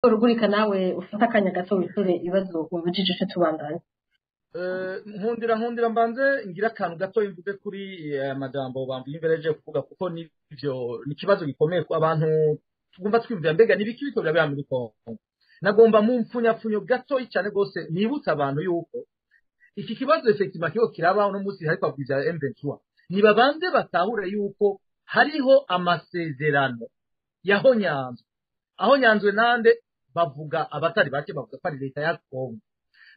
urugurika nawe ufata akanya gato wishure ibibazo ubujije ico tubandanye. Nkundira mbanze ngira akantu gato mvuge kuri amajambo bambuye imbere je kuvuga kuko nivyo ni kibazo gikomeye ko abantu tugomba twimvira mbega nibiki biko birabera muri Kongo. Nagomba mu mpfunyapfunyo gato cyane gose nibutsa abantu yuko iki kibazo effectivement kiyo kiraba uno musi hari kwabwiza M23 nibabanze batahure yuko hariho amasezerano yaho nyanzo aho nyanzwe nande bavuga abatari bake bavuga ko ari leta ya Kongo.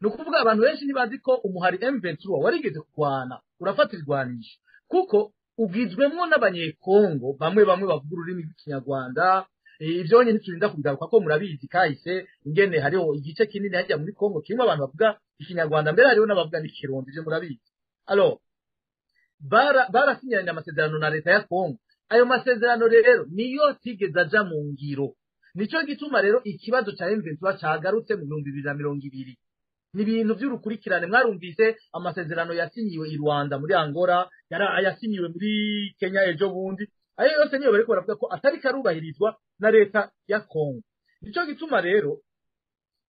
Nukuvuga abantu benshi nibazi ko umuhari M23 warigeze kurwana urafatirirwanisha kuko ugizwemwo n'abanyekongo bamwe bavuga ururimi rw'ikinyarwanda. Ivyo nyine turinda kubigaruka ko murabizi kahise ingene hariho igice kinini hajya muri Kongo kirimo abantu bavuga ikinyarwanda mbere hariho n'abavuga n'ikirundi je murabizi. Alors barasinyanye amasezerano na leta ya Kongo. Ayo masezerano rero niyo tigeze aja mu ngiro. Nico gituma rero ikibazo ca M23 cagarutse mu 2020. Ni ibintu by'urukurikirane mwarumvise amasezerano yasinyiwe i Rwanda muri Angola yasinyiwe muri Kenya ejo bundi. Ayo yose niyo bariko baravuga ko atari karubahirizwa na leta ya Kongo. Nico gituma rero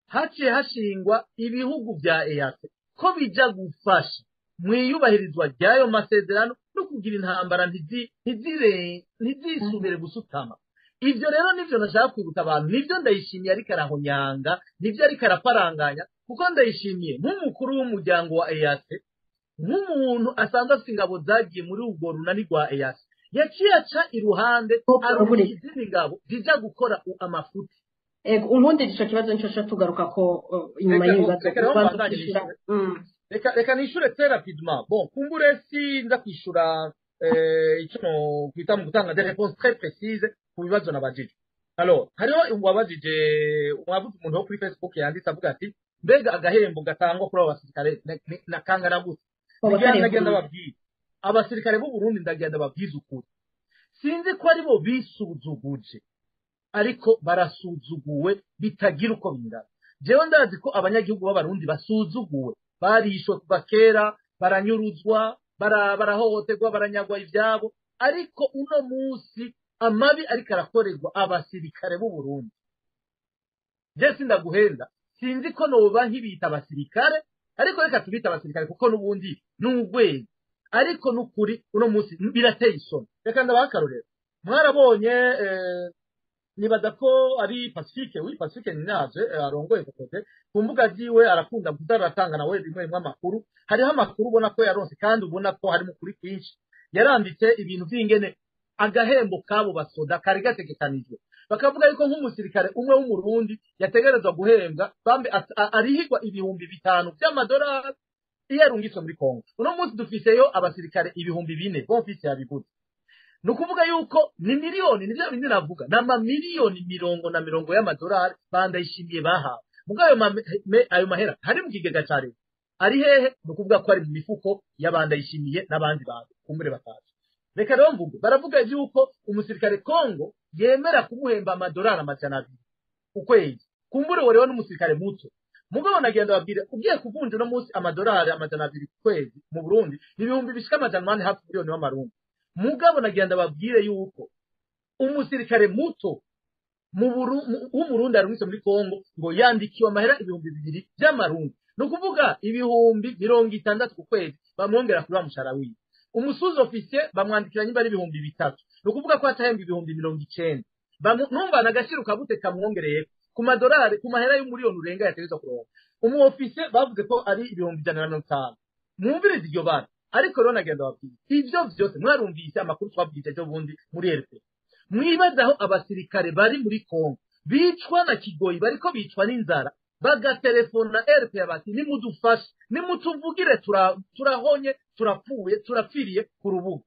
haciye hashingwa ibihugu vya EAC ko bija gufasha mwiyubahirizwa ryayo masezerano no kugira intambara ntizisubire gusutama. Ivyo rero nivyo nashaka kwibutsa abantu, nivyo ndayishimiye ariko arahonyanga, nivyo ariko araparanganya kuko ndayishimiye nk'umukuru w'umuryango wa EAC, nk'umuntu asanzwe afite ingabo zagiye muri urwo runani rwa EAC, yaciye aca iruhande izindi ngabo zija gukora amafuti. Ubundi ico kibazo nico tugaruka ko inyuma y'ibibazo. Reka nishure très rapidement. Bon, kumbure si nza kwishura ico no kwita mu gutanga des réponses très précises ku bibazo nabajije. Alors, hariho wabajije wavuze umuntu wo kuri Facebook yanditse avuga ati mbega agahembo gatangwa kuri abasirikare nakangana gute. Ndagenda babwira abasirikare b'u Burundi ndagenda babwiza ukuri. Sinzi ko ari bo bisuzuguje ariko barasuzuguwe bitagira uko bingana. Jewe ndazi ko abanyagihugu b'abarundi basuzuguwe, barishwe kuva kera, baranyuruzwa, barahohoterwa, baranyagwa ivyabo, ariko uno musi amabi ariko arakorerwa abasirikare b'u Burundi. Je sindaguhenda, sinzi ko noba nkibita abasirikare, ariko reka tubita abasirikare kuko nubundi n'ugwezi. Ariko nukuri uno musi birateye isoni. Reka ndabakarorera. Mwarabonye nibaza ko ari Pacifique, Pacifique Ninaje arongoye kokote kumbuga ziwe arakunda kudaratanga nawe rimwe amakuru. Hariho amakuru ubona ko yaronse kandi ubona ko hari mukuri kwinshi. Yaranditse ibintu by'ingene agahembo kabo basoda kari gategekanijwe. Bakavuga yuko nk'umusirikare umwe w'umurundi yategerezwa guhembwa bambe arihigwa ibihumbi 5 by'amadolari iyo arungitswe muri Kongo. Uno munsi dufiseyo abasirikare ibihumbi 4 bonfisi yabivuze. Nukuvuga yuko ni miliyoni nivyo bindi navuga nama miliyoni 100 y'amadolari bandayishimiye bahawe. Mugayo ayo mahera hari mu kigega cyane. Ari hehe? Nukuvuga ko ari mu mifuko y'abandayishimiye n'abandi bantu kumbure bataje. Reka rero mvuge baravuga yuko umusirikare Kongo yemera kumuhemba amadolari 200 ukwezi. Kumbure worewe n'umusirikare muto. Mugabo nagenda babwire ugiye kuvunja no munsi amadolari 200 kwezi mu Burundi n'ibihumbi bishika 800 hafi miliyoni y'amarundi. Mugabo nagenda babwire yuko umusirikare muto mu Burundi arungitse muri Kongo ngo yandikiwe amahera ibihumbi 2 by'amarundi. No kuvuga ibihumbi 60 ku kwezi bamwongera kuri amushara wiwe. Umusuzi officier bamwandikira nyimba ari ibihumbi 3. No kuvuga ko atahemba ibihumbi 90. Numva nagashiruka gute kamwongereye ku madolari ku mahera y'umuriyoni urenga yategeza kuronka. Umu officier bavuze ko ari ibihumbi 150. Mwumvirize iryo bana. Ariko rero nagenda babwira ivyo vyose mwarumvise amakuru twabwije cyo bundi muri RP. Mwibazaho abasirikare bari muri Kongo bicwa na kigoyi bariko bicwa n'inzara bagatelefona RP abati nimudufashe nimutuvugire turahonye turapfuye turapfiriye ku rubuga.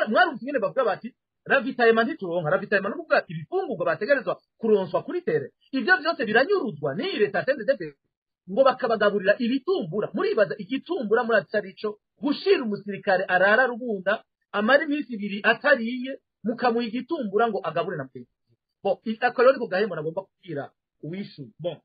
Mwarumvise ngene bavuga bati ravitaillement ntituronka ravitaillement n'ukuvuga ibifungurwa bategerezwa kuronswa kuri tere. Ivyo vyose biranyuruzwa ni leta CNDP ngo bakabagaburira ibitumbura. Muribaza igitumbura muri atarico gushira umusirikare arara rubunda amari imisi 2 atariye mukamuha igitumbura ngo agabure na mpenzi. Bon, akorero ko gahemo nagomba kubwira uwishu. Bon.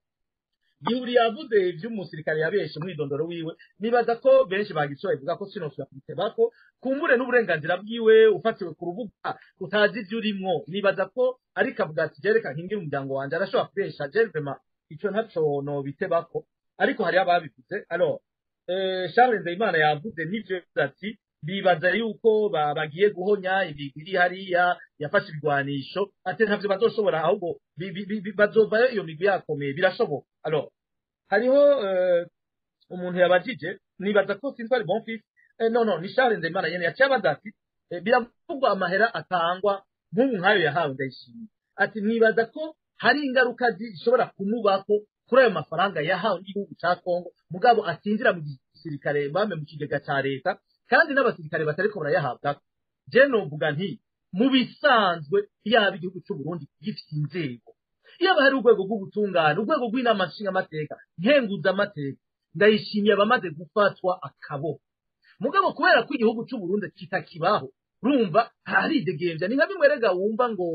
gihuri yavuze ivy'umusirikare yabeshe mwidondoro wiwe nibaza ko benshi bagisoye bivuga ko sinosubira kubitebako kumbure n'uburenganzira bwiwe ufatiwe ku rubuga utazi ivyo urimwo nibaza ko ariko avuga ati jereka nkingi umuryango wanje arashobora kubesha jervema ico ntaco no bitebako ariko hari ababivuze alors Charles Nzeyimana yavuze n'ivyo ati bibaza yuko bagiye guhonya ibigiri hariya yafashe ibigwanisho ate ntavyo bazoshobora ahubwo bazovayo iyo migwi yakomeye birashoboka alors hariho umuntu yabajije nibaza ko sintwari Bonfils no ni Charles Nzeyimana yene yaciye abaza ati biravugwa amahera atangwa nk'ubu nkayo yahawe Ndayishimiye ati nibaza ko hari ingaruka zishobora kumubako kuri ayo mafaranga yahawe n'igihugu ca Kongo mugabo atinjira mu gisirikare bame mu kigega ca leta kandi n'abasirikare batariko barayahabwa je novuga nti mu bisanzwe yaba igihugu cy'u Burundi gifite inzego yaba hari urwego rw'ubutungane urwego rw'inama nshingamateka nkenguza amateka Ndayishimiye abamaze gufatwa akabo mugabo kubera ko igihugu cy'u Burundi kitakibaho urumva haridegembya ni nka bimwe rega wumva ngo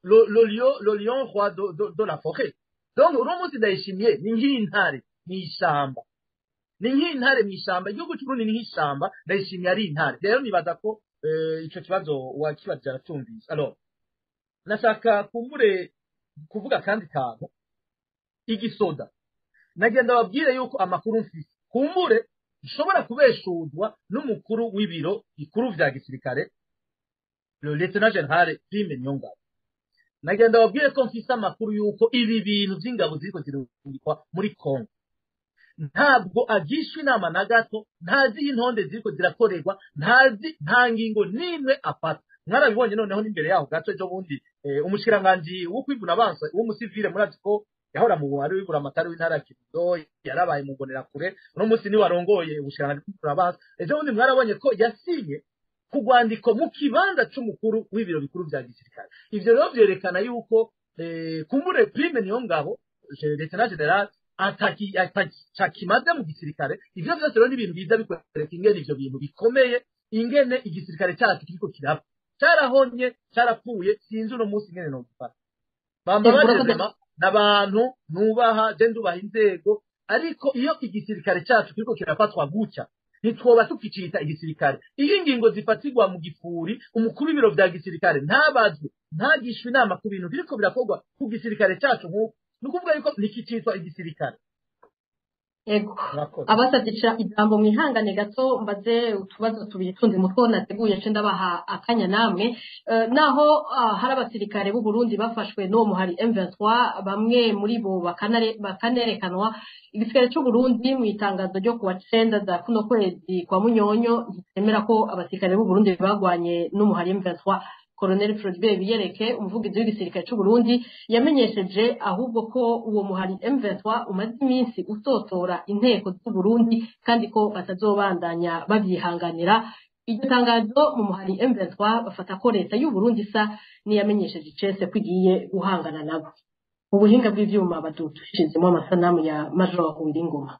le lion roi de la forêt donc uno munsi Ndayishimiye ni nk'intare n'ishamba ni nk'intare mw'ishamba igihugu cy'u Burundi ni nk'ishamba Ndayishimiye ari intare rero nibaza ko ico kibazo wakibaza aratumvise alors nashaka kumbure kuvuga kandi kantu igisoda nagenda babwire yuko amakuru mfise kumbure ishobora kubeshudwa n'umukuru w'ibiro bikuru vya gisirikare le lieutenant general Prime Niyongabo nagenda babwire ko mfise amakuru yuko ibi bintu vy'ingabo ziriko zirungikwa muri Kongo ntabwo agishwe inama na gato ntazi intonde ziriko zirakorerwa nta ngingo n'imwe afata mwarabibonye noneho n'imbere yaho gato ejo bundi umushikiranganje wo kwivuna abanza w'umusivile murazi ko yahora mu buhari w'ibura amatari w'intara Kirundo yarabaye mu mbonera kure no munsi ni warongoye ubushikiranganje kwivuna abanza ejo bundi mwarabonye ko yasinye kugwandiko mu kibanza c'umukuru w'ibiro bikuru vya gisirikare ivyo rero vyerekana yuko kumbure Prime Niyongabo Lieutenant General atakimaze mu gisirikare ivyo byose rero n'ibintu biza bikwereka ingene ivyo bintu bikomeye ingene igisirikare cyacu kiriko kirapfa carahonye carapfuye sinzi uno munsi ingene no gufata bamba bagezema n'abantu nubaha je ndubaha inzego ariko iyo igisirikare cyacu kiriko kirafatwa gutya nitwoba tukicita igisirikare iyo ingingo zifatirwa mu gifuri umukuru w'ibiro vya gisirikare ntabazwe ntagishwe inama ku bintu biriko birakorwa ku gisirikare cyacu nk'uko nukuvuga yuko nikicitwa igisirikare ego abasatira ijambo mwihangane gato mbaze utubazo tubiri tundi mutwo nateguye cyo ndabaha akanya namwe naho hari abasirikare b'u Burundi bafashwe no muhari M23 bamwe muri bo bakanerekanwa igisirikare cy'u Burundi mu itangazo ryo kuwa 9 za kuno kwezi kwa Munyonyo gitemera ko abasirikare b'u Burundi bagwanye no muhari M23 Colonel Floribert Biyereke umuvugizi w'igisirikare cy'u Burundi yamenyesheje ahubwo ko uwo muhari M23 umaze iminsi utotora inteko z'u Burundi kandi ko batazobandanya babyihanganira iryo tangazo mu muhari M23 bafata ko leta y'u Burundi isa niyamenyesheje cese kwigiye guhangana nabo ubuhinga bw'ivyuma badushizemo amasanamu ya Major Uwiringoma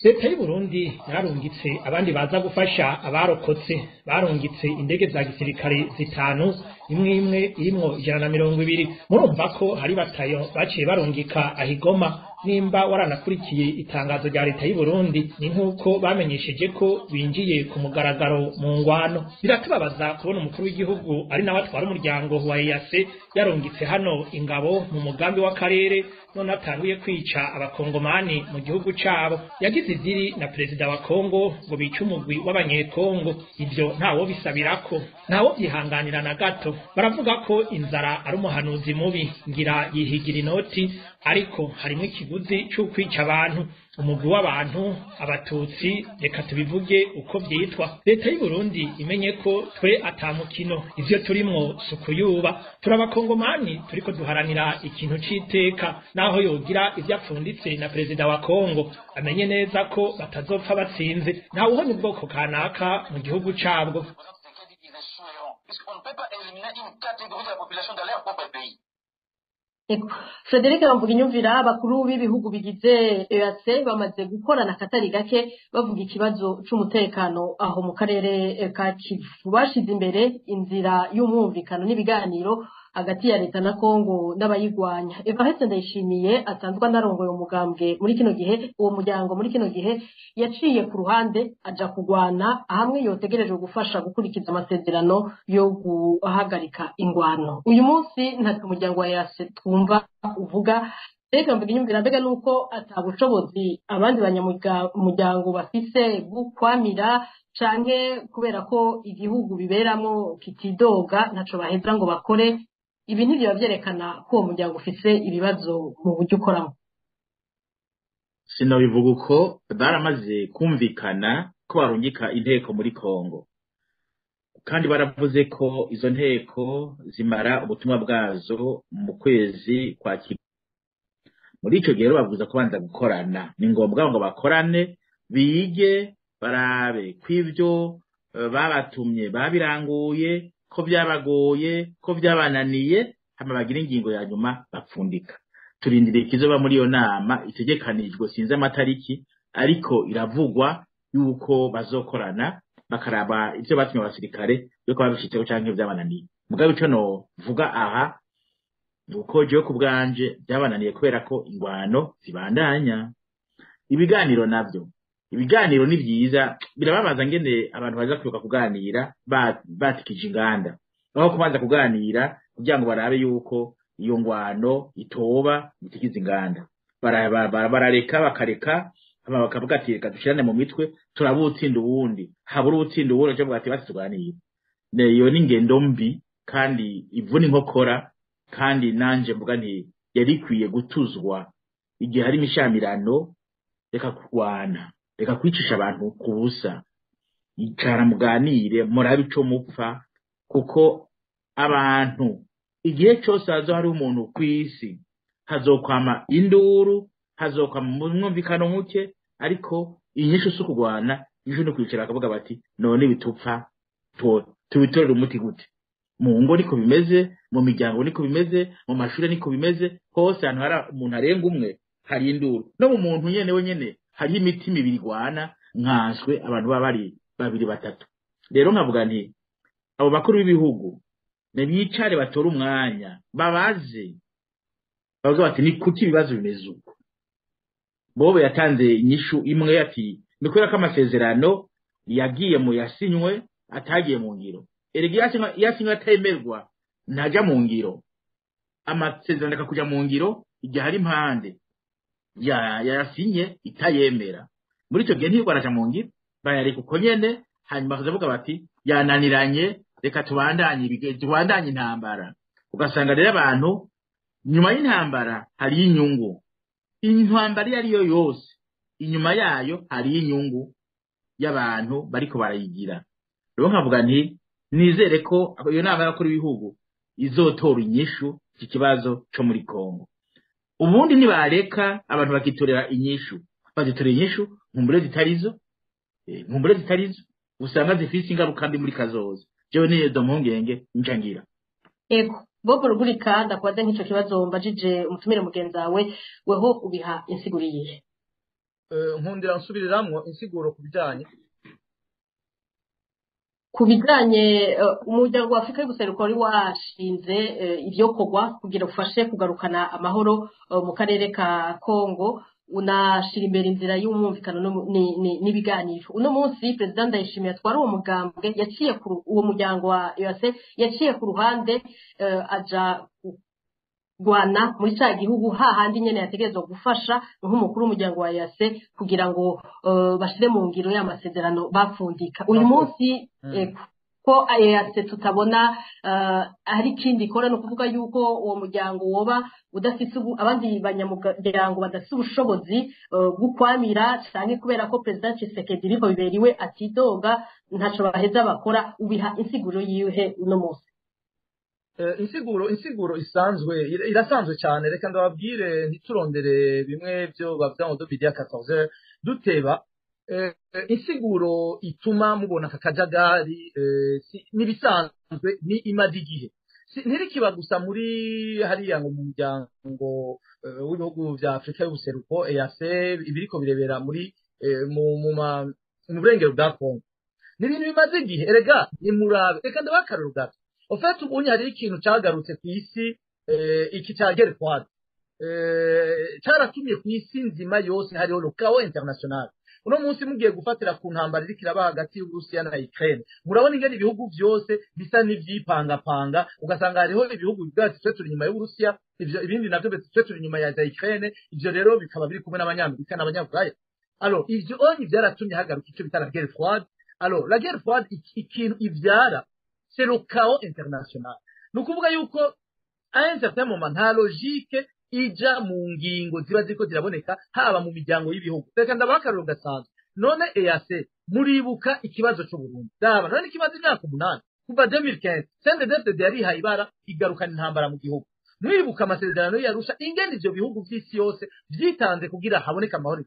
leta y'u Burundi yarungitse abandi baza gufasha abarokotse barungitse indege za gisirikare zitanu imwe irimwo 120 murumva ko hari batayo baciye barungika ahigoma nimba waranakurikiye itangazo rya leta y'u Burundi ni nkuko bamenyesheje ko binjiye ku mugaragaro mu ngwano biratubabaza kubona umukuru w'igihugu ari nawe atwara umuryango wa EAC yarungitse hano ingabo mu mugambi w'akarere none atanguye kwica abakongomani mu gihugu cabo yagize iziri na perezida wa Kongo ngo bice umugwi w'abanyekongo ivyo ntawo bisabirako ntawo byihanganira na gato baravuga ko inzara ari umuhanuzi mubi ngira yihigira inoti ariko harimo ikiguzi cyo kwica abantu umugwi w'abantu abatutsi reka tubivuge uko byitwa leta y'u Burundi imenye ko twe atamukino ivyo turimwo sukuyuba turabakongomani turiko duharanira ikintu citeka naho yogira ivyo apfunditse na perezida wa Kongo amenye neza ko batazopfa batsinze ntawe uhonye ubwoko kanaka mu gihugu cabwo. Ego. Frederic bamvuga inyumvira abakuru b'ibihugu bigize EAC bamaze gukorana akatari gake bavuga ikibazo c'umutekano aho mu karere ka Kivu bashize imbere inzira y'umwumvikano n'ibiganiro hagati ya leta na Kongo n'abayigwanya. Evariste Ndayishimiye asanzwe anarongoye umugambwe muri kino gihe, uwo muryango muri kino gihe yaciye ku ruhande aja kugwana hamwe yotegereje gufasha gukurikiza amasezerano yo guhagarika ingwano. Uyu munsi nta umuryango wa EAC twumva uvuga reka mvuga inyumvira mbega nuko atabushobozi abandi banyamuryango bafise gukwamira canke kubera ko igihugu biberamo kitidoga ntaco baheza ngo bakore. Ibi ntibyo byerekana ko uwo muryango ufise ibibazo mu buryo ukoramo. Sinabivuga uko baramaze kumvikana ko barungika inteko muri Kongo, kandi baravuze ko izo nteko zimara ubutumwa bwazo mu kwezi kwa Kivu. Muri ico gihe bavuze ko banza gukorana, ni ngombwa ngo bakorane bige barabe kw'ivyo babatumye babiranguye, ko byabagoye, ko byabananiye, hama bagira ingingo ya nyuma bapfundika. Turindiriye kizoba muri iyo nama itegekanijwe sinze amatariki, ariko iravugwa yuko bazokorana bakaraba ivyo batumye abasirikare yuko babishitseho canke byabananiye. Mugabe ico no vuga aha nuko je ku bwanje byabananiye kubera ko ingwano zibandanya. Ibiganiro ni byiza, birababaza ngene abantu baza kwibuka kuganira batikije inganda aho kubanza kuganira kugira ngo barabe yuko iyo ngwano itoba itikiza inganda. Barareka bakareka hama bakavuga ati reka dushirane mu mitwe turabutsinda uwundi, habura ubutsinda uwundi cyo bwati batuganira. Iyo ni ngendo mbi kandi ivuna inkokora, kandi nanje mvuga nti yari kwiye gutuzwa igihe hari imishamirano. Reka kurwana, reka kwicisha abantu ku busa, icara muganire murabe ico mupfa, kuko abantu igihe cyose hazo hari umuntu kw'isi hazokwama induru, hazokwama umwumvikano muke, ariko inyishu si ukugwana, inyishu ni kwicara akavuga bati none bitupfa tubitorere umuti gute. Mu ngo niko bimeze, mu miryango niko bimeze, mu mashuri niko bimeze, hose ahantu hari umuntu arenga umwe hari induru. No mu muntu nyene hari imitima ibiri igwana nkanswe abantu baba bari babiri batatu. Rero nkavuga nti abo bakuru b'ibihugu bicare batora umwanya babaze, bavuga bati ni kuki ibibazo bimeze uko. Bobo yatanze inyishu imwe ati ni kubera ko amasezerano yagiye mu yasinywe atagiye mu ngiro. Erega yasinywe atemerwa ntaja mu ngiro, amasezerano akakuja mu ngiro igihe hari impande yasinye itayemera. Muri icyo gihe ntibaraja mu ngiro, bayareka uko nyene, hanyuma bakavuga bati yananiranye, reka tubandanye intambara. Ugasanga rero abantu nyuma y'intambara hari inyungu. Intambara iyo ariyo yose inyuma yayo hari inyungu y'abantu bariko barayigira. Rero nkavuga nti nizere ko iyo nama y'abakuru b'ibihugu izotora inyishu iki kibazo cyo muri Kongo. Ubundi nibareka abantu bakitorera inyishu, bazitorera inyishu nkumbure zitarizo usanga zifise ingaruka mbi muri kazoza. Jewe niyo mpungenge ncangira. Ego Bobo Rugurika ndakwaze nk'ico kibazo mbajije umutumire mugenzi wawe, weho ubiha insiguriye. Nkundira nsubiriramwo insiguro kubijanye umuryango wa Afrika y'ubuseruko wari washinze ivyokorwa kugira ufashe kugarukana amahoro mu karere ka Kongo, unashira imbere inzira y'umwumvikano n'ibiganiro. Uno munsi President Ndayishimiye atwara uwo mugambwe yaciye uwo muryango wa EAC yaciye ku ruhande aja gwana muri ca gihugu hahandi nyene yategerezwa gufasha nk'umukuru w'umuryango wa EAC kugira ngo bashire mu ngiro y'amasezerano bapfundika. Uyu munsi ko EAC tutabona hari ikindi ikora, no kuvuga yuko uwo muryango woba udafite abandi banyamuryango badafite ubushobozi gukwamira canke kubera ko President Tshisekedi biko biberiwe atidoga ntaco baheza bakora. Ubiha insiguro yihe uno munsi? Insiguro irasanzwe cyane. Reka ndababwire ntiturondere bimwe byo bavuga ngo dubidia 14 duteba. Insiguro ituma mubona akajagari nibisanzwe ni imaze igihe. ntirikiba gusa muri hariya ngo mu muryango w'ibihugu vya Afrika y'ubuseruko EAC ibiriko birebera muri mu burengero bwa Kongo ni ibintu bimaze igihe erega nimurabe reka ndabakarura gato ofete ubunye hari ikintu cagarutse ku isi iki ca guerre froide caratumye ku isi nzima yose hariho le chaos international uno munsi mugiye gufatira ku ntambara iriko iraba hagati y'Uburusiya na Ukraine murabona ingene ibihugu vyose bisa n'ivyipangapanga ugasanga hariho ibihugu bwatsi twe turi nyuma y'Uburusiya ivyo ibindi navyo twe turi nyuma ya Ukraine ivyo rero bikaba biri kumwe n'abanyamerika n'abanyaburayi alors ivyo onye vyaratumye hagaruka ico bita la guerre froide alors la guerre froide ikintu ivyara c'est le chaos international nukuvuga yuko à un certain moment nta logique ija mu ngingo ziba ziko ziraboneka haba mu miryango y'ibihugu reka ndabakaruro gasanzwe none EAC muribuka ikibazo cyo Burundi daba none ikibazo imyaka 8 kuva 2015 CNDD yari hayibara igarukana intambara mu gihugu mwibuka amasezerano yarusha ingene ivyo bihugu vy'isi yose vyitanze kugira haboneka amahoro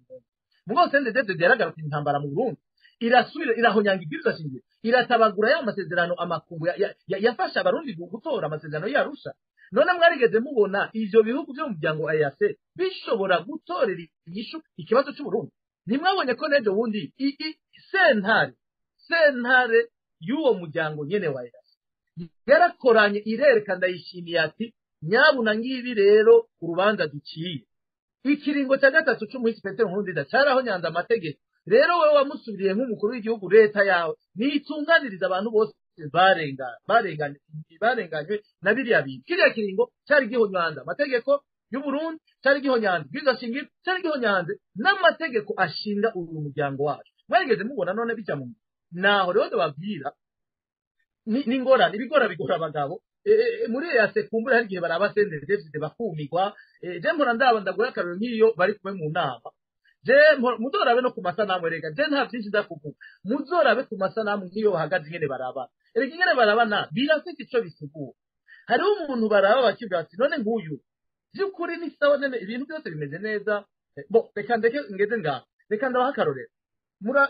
mugo CNDD yaragarukana intambara mu Burundi irasubira irahonyanga ibwirizwa shingiro iratabagura ya masezerano amakungu yafasha abarundi gutora amasezerano yarusha none mwarigeze mubona ivyo bihugu byo mu muryango wa EAC bishobora gutorera inyishu ikibazo cy'u Burundi nimwabonye ko nejo wundi sentare y'uwo muryango nyene wa EAC yarakoranye irereka ndayishimiye ati nyabuna ngibi rero urubanza duciye ikiringo cya gatatu cy'umuhisi Petero Nkurunziza cyaraho nyanza amategeko rero wewe wamusubiriye nk'umukuru w'igihugu leta yawe nitunganiriza abantu bose barenganywe na biriya bintu kiriya kiringo cyari gihonyanze amategeko y'u Burundi cyari gihonyanze bwiza shingiro cyari gihonyanze n'amategeko ashinga uyu muryango wacu mwegeze mubona none bijya mu naho rero babwira ni ngorane ibigora bigora abagabo muri EAC kumbura hari gihe baraba CNDD bakumigwa je mpora ndagura akarero nk'iyo bari kumwe mu nama je muzorabe no ku masanamu rega je nta byinshi ndakuvuga muzorabe ku masanamu nk'iyo bahagaze ingene baraba erega ingene barabana birafite ico bisigura hari umuntu baraba bakivuga ati none nguyu by'ukuri ni sawa nene ibintu byose bimeze neza reka ndeke ngeze ngaho reka ndabaha akarorero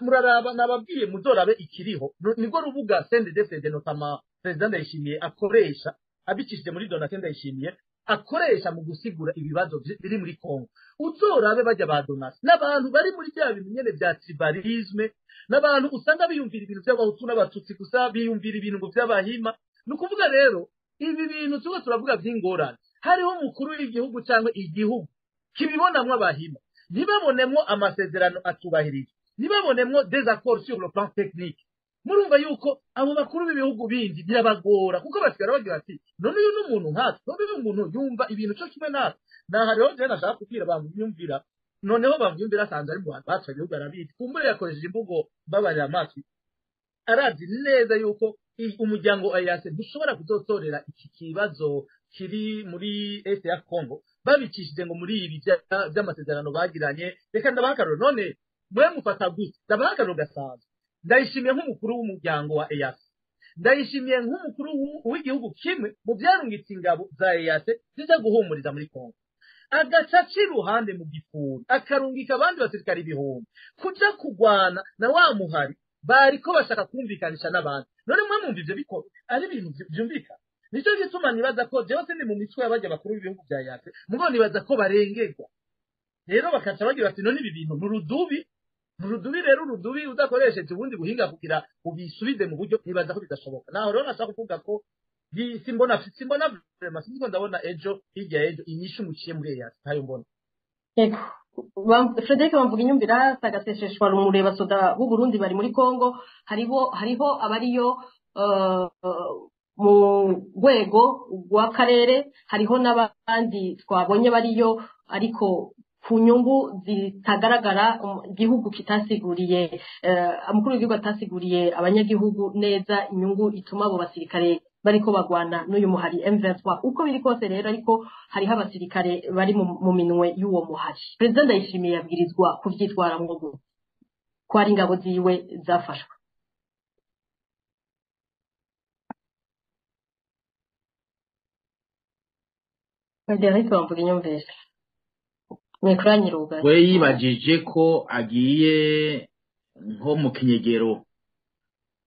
muraraba nababwiye muzorabe ikiriho nibwo rubuga CNDD notama president Ndayishimiye akoresha abicishije muri Donatien Ndayishimiye akoresha mu gusigura ibibazo biri muri Kongo uzorabe bajya ba Donatien n'abantu bari muri bya bintu nyene bya tribalisme n'abantu usanga biyumvira ibintu by'abahutu n'abatutsi gusa biyumvira ibintu by'abahima nukuvuga rero ibi bintu tuba turavuga by'ingorane hariho umukuru w'igihugu cyangwa igihugu kibibonamwe abahima ntibabonemwo amasezerano atubahirije ntibabonemwo des accords sur le plan technique murumva yuko abo bakuru b'ibihugu bindi birabagora kuko basigara bagira ati none uyu n'umuntu nkatwe none uyu muntu yumva ibintu cyo kimwe natwe naha rero je nashaka kubwira bamwumvira noneho bamwumvira asanze ari mu bantu bacu ibihugu arabizi kumbure yakoresheje imvugo babarira amatwi arazi neza yuko umuryango wa EAC dushobora kuzotorera iki kibazo kiri muri Est ya Congo babicishije ngo muri ibi by'amasezerano bagiranye reka ndabakaruro none mwe mufata gute ndabakaruro gasanzwe ndayishimiye nk'umukuru w'umuryango wa EAC ndayishimiye nk'umukuru w'igihugu kimwe mu byarungitse ingabo za EAC ziza guhumuriza muri Kongo agacaca iruhande mu gifuni akarungika abandi basirikari ibihumbi kuja kugwana na wa muhari bariko bashaka kumvikanisha n'abandi none mwe mwumva ivyo biko ari ibintu byumvikana nico gituma nibaza ko jewe sindi mu mitwe y'abajya bakuru b'ibihugu bya EAC mugo nibaza ko barengerwa rero bakaca bagira ati none ibi bintu nurudubi rero urudubi udakoresheje ubundi buhinga kugira ubisubize mu buryo nibaza ko bidashoboka naho rero nashaka kuvuga ko simbona vraiment siniko ndabona ejo hirya ejo inyishu muciye muri EAC ntayo mbona Frederic bamvuga inyumvira sagasesheshwa rumureba soda b'u Burundi bari muri Kongo hariho abariyo mu rwego rw'akarere hariho n'abandi twabonye bariyo ariko ku nyungu zitagaragara igihugu kitasiguriye umukuru w'igihugu atasiguriye abanyagihugu neza inyungu ituma abo basirikare bariko bagwana n'uyu muhari M23 uko biri kose rero ariko hariho abasirikare bari mu minwe y'uwo muhari President Ndayishimiye yabwirizwa kuvyitwaramwo gute ko ari ingabo ziwe zafashwe Frederic bamvuga inyumvira we yibajije ko agiye nko mu kinyegero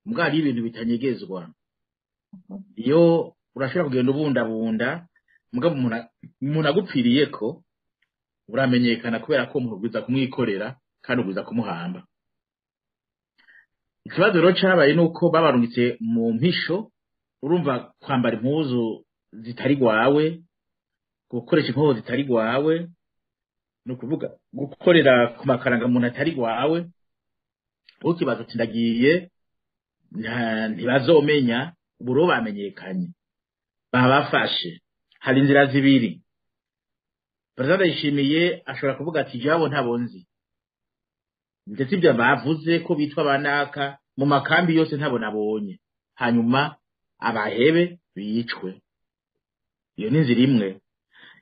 mbwa ari ibintu bitanyegezwa iyo urashobora kugenda ubundabunda mugabo umuntu agupfiriye ko uramenyekana kubera ko umuntu ugwiza kumwikorera kandi ugwiza kumuhamba. Ikibazo rero cabaye nuko babarungitse mu mpisho, urumva kwambara impuzu zitari gwawe, gukoresha impuzu zitari gwawe, no kuvuga gukorera ku makaranga umuntu atari gwawe, ukibaza ati ndagiye ntibazomenya buro bamenyekanye babafashe. Hari inzira zibiri. Perezida Ndayishimiye ashobora kuvuga ati jabo ntabonzi, ndetse ibyo bavuze ko bitwa banaka mu makambi yose ntabo nabonye, hanyuma abahebe bicwe. Iyo ni inzira imwe.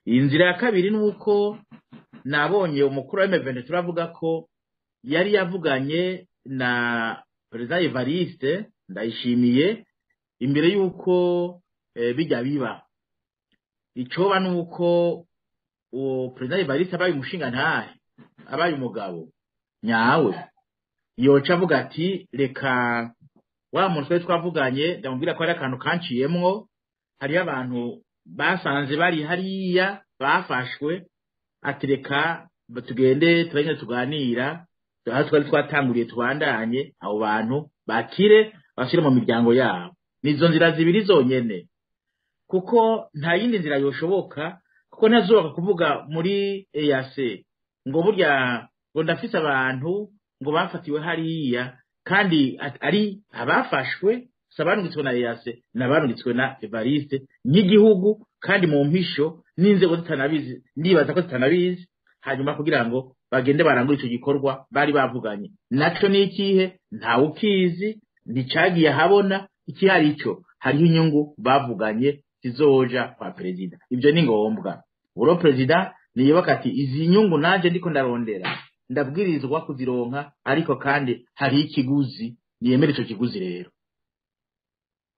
Inzira ya kabiri nuko nabonye umukuru wa M23 turavuga ko yari yavuganye na Perezida Evariste Ndayishimiye imbere yuko bijya biba. Icoba nuko uwo Perezida Evariste abaye umushinga ntahe, abaye umugabo nyawe, yoca avuga ati reka wa muntu twavuganye ndamubwira ko ari akantu kanciyemwo, hari abantu basanze bari hariya bafashwe, ati reka tugende turanye tuganira, aho twari twatanguriye tubandanye abo bantu bakire bashire mu miryango yabo. Nizo nzira zibiri zonyene, kuko nta yindi nzira yoshoboka, kuko ntazoka kuvuga muri EAC ngo burya ngo ndafise abantu ngo bafatiwe hariya kandi ari abafashwe sabanugitswe na EAC nabanugitswe na Evariste nk'igihugu kandi mu mpisho n'inzego zitanabizi, ndibaza ko zitanabizi, hanyuma kugira ngo bagende barangura ico gikorwa bari bavuganye naco. N'ikihe ntawe ukizi, nticagiye habona ikihari ico, hariho inyungu bavuganye zizoja kwa perezida. Ibyo ni ngombwa. Uro perezida niyoboka ati izi nyungu nanje ndiko ndarondera ndabwirizwa kuzironka, ariko kandi hari ikiguzi, niyemere ico kiguzi rero.